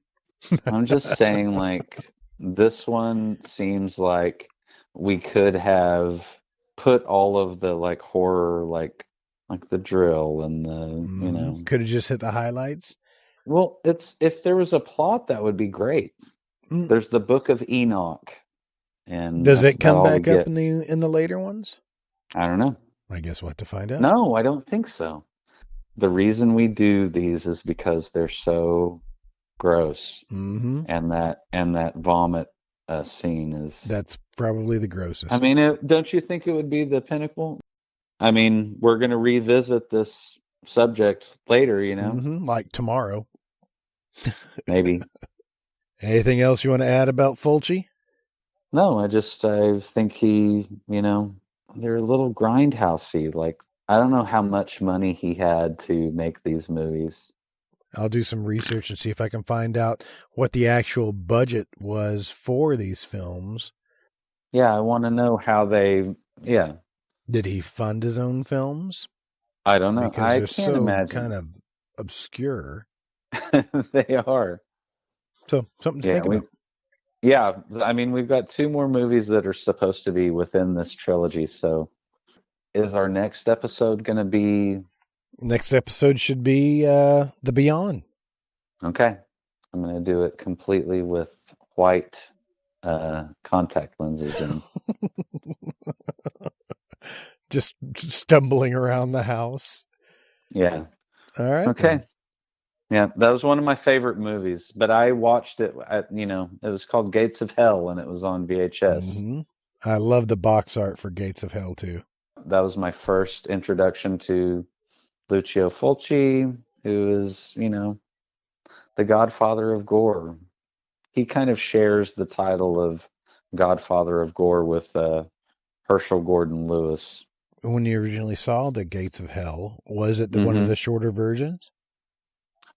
I'm just saying, like, this one seems like we could have put all of the like horror, like the drill and the, could have just hit the highlights. Well, if there was a plot, that would be great. There's the Book of Enoch. And does it come back up in the later ones? I don't know. I guess we'll have to find out. No, I don't think so. The reason we do these is because they're so gross, and that vomit scene is—that's probably the grossest. I mean, don't you think it would be the pinnacle? I mean, we're going to revisit this subject later, like tomorrow. Maybe. Anything else you want to add about Fulci? No, I think they're a little grindhousey. Like, I don't know how much money he had to make these movies. I'll do some research and see if I can find out what the actual budget was for these films. Yeah, I want to know how they, Did he fund his own films? I don't know. Because I they're can't so imagine. Kind of obscure. They are. So, something to think about. Yeah, I mean, we've got 2 more movies that are supposed to be within this trilogy. So, is our next episode going to be? Next episode should be The Beyond. Okay, I'm going to do it completely with white contact lenses and just stumbling around the house. Yeah. All right. Okay. Then. Yeah, that was one of my favorite movies, but I watched it it was called Gates of Hell and it was on VHS. I love the box art for Gates of Hell too. That was my first introduction to Lucio Fulci, who is, the godfather of gore. He kind of shares the title of godfather of gore with Herschel Gordon Lewis. When you originally saw the Gates of Hell, was it one of the shorter versions?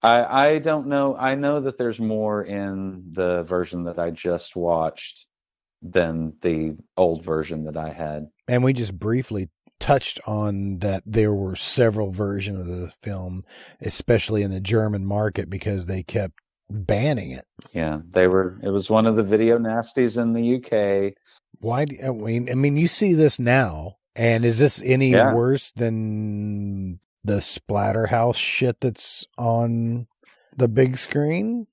I don't know. I know that there's more in the version that I just watched than the old version that I had. And we just briefly touched on that there were several versions of the film, especially in the German market, because they kept banning it. Yeah, it was one of the video nasties in the UK. Why? I mean, you see this now, and is this any worse than the Splatterhouse shit that's on the big screen?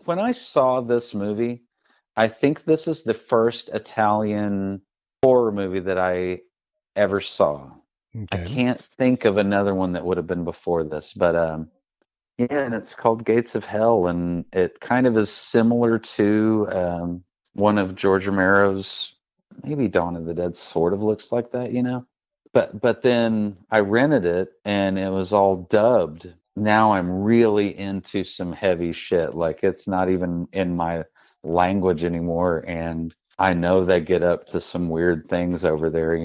When I saw this movie, I think this is the first Italian horror movie that I ever saw. Okay. I can't think of another one that would have been before this, but and it's called Gates of Hell, and it kind of is similar to one of George Romero's, maybe Dawn of the Dead sort of looks like that, But then I rented it and it was all dubbed. Now I'm really into some heavy shit. Like, it's not even in my language anymore. And I know they get up to some weird things over there,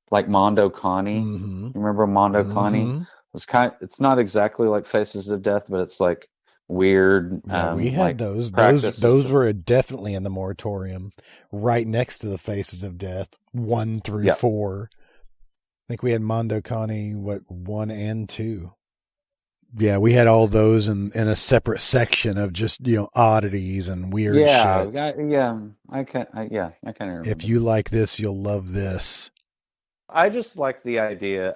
like Mondo Connie. You remember Mondo Connie? It's not exactly like Faces of Death, but it's like weird. Yeah, we had those. Those were definitely in the Moratorium, right next to the Faces of Death, 1 through 4. I think we had Mondo Connie, 1 and 2. Yeah, we had all those in a separate section of just, oddities and weird shit. I kind of remember. If you like this, you'll love this. I just like the idea.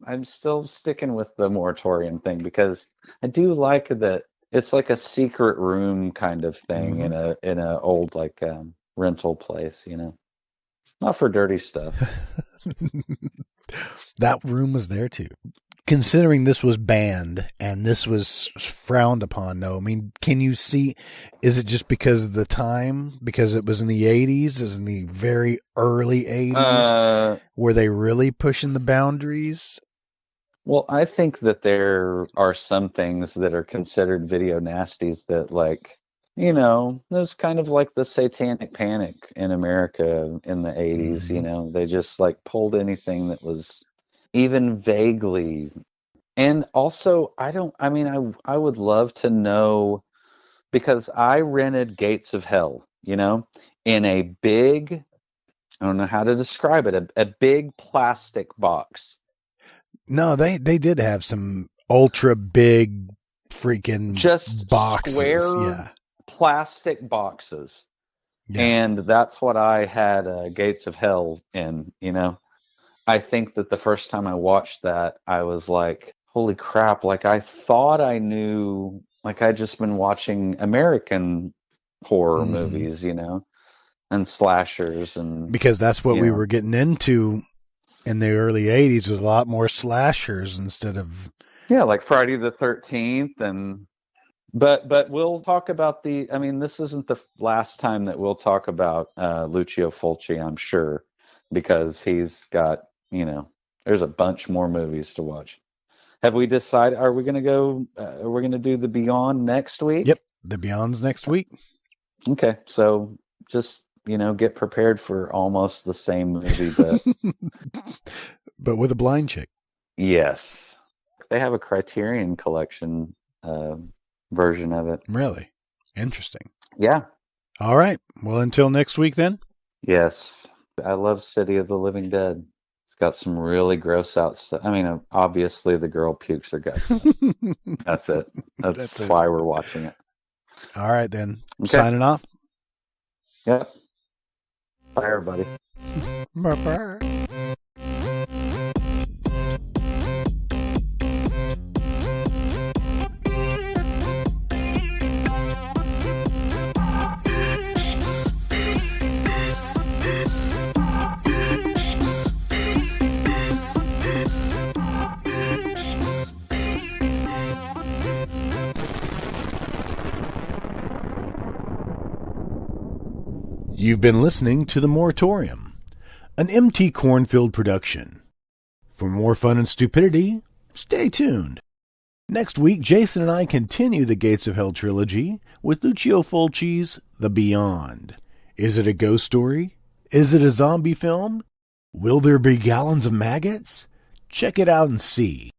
I'm still sticking with the moratorium thing because I do like that it's like a secret room kind of thing Hmm. in a old like rental place, you know. Not for dirty stuff. That room was there too. Considering this was banned and this was frowned upon, though, I mean, can you see? Is it just because of the time? Because it was in the 80s, it was in the very early 80s. Uh, Were they really pushing the boundaries? well, I think that there are some things that are considered video nasties that, like, you know, there's kind of like the satanic panic in America in the 80s, you Hmm. know, they just like pulled anything that was even vaguely. And also, I mean, I would love to know because I rented Gates of Hell, you know, in a big, I don't know how to describe it, a big plastic box. No, they did have some ultra big freaking Just boxes. square Yeah. plastic boxes. Yeah. And that's what I had Gates of Hell in, you know. I think that the first time I watched that, I was like, holy crap, like I thought I knew, like I'd just been watching American horror Hmm. movies, you know, and slashers and, Because that's what you we know, were getting into in the early 80s was a lot more slashers instead of. yeah, like Friday the 13th and but we'll talk about the I mean this isn't the last time that we'll talk about Lucio Fulci, I'm sure, because he's got, you know, there's a bunch more movies to watch. Have we decided are we going to go are we going to do the Beyond next Yep, week? the Beyond's next week. Okay, so just, you know, get prepared for almost the same movie but But with a blind chick. yes. They have a Criterion collection uh, version of it. Really? Interesting. Yeah. All right. Well, until next week then. Yes, I love City of the Living Dead. It's got some really gross out stuff. I mean, obviously the girl pukes her guts out. That's it. That's That's it. why we're watching it. All right then. Okay. Signing off. Yep. Bye, everybody. Bye-bye. You've been listening to The Moratorium, an MT Cornfield production. For more fun and stupidity, stay tuned. Next week, Jason and I continue the Gates of Hell trilogy with Lucio Fulci's The Beyond. Is it a ghost story? Is it a zombie film? Will there be gallons of maggots? Check it out and see.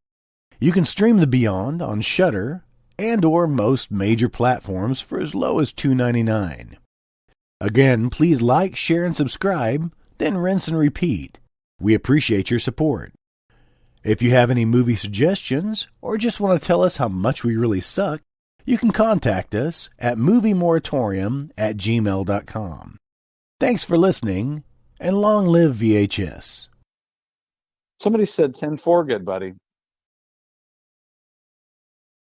You can stream The Beyond on Shudder and or most major platforms for as low as $2.99. Again, please like, share, and subscribe, then rinse and repeat. We appreciate your support. If you have any movie suggestions or just want to tell us how much we really suck, you can contact us at moviemoratorium@gmail.com. Thanks for listening, and long live VHS. Somebody said 10-4, good buddy.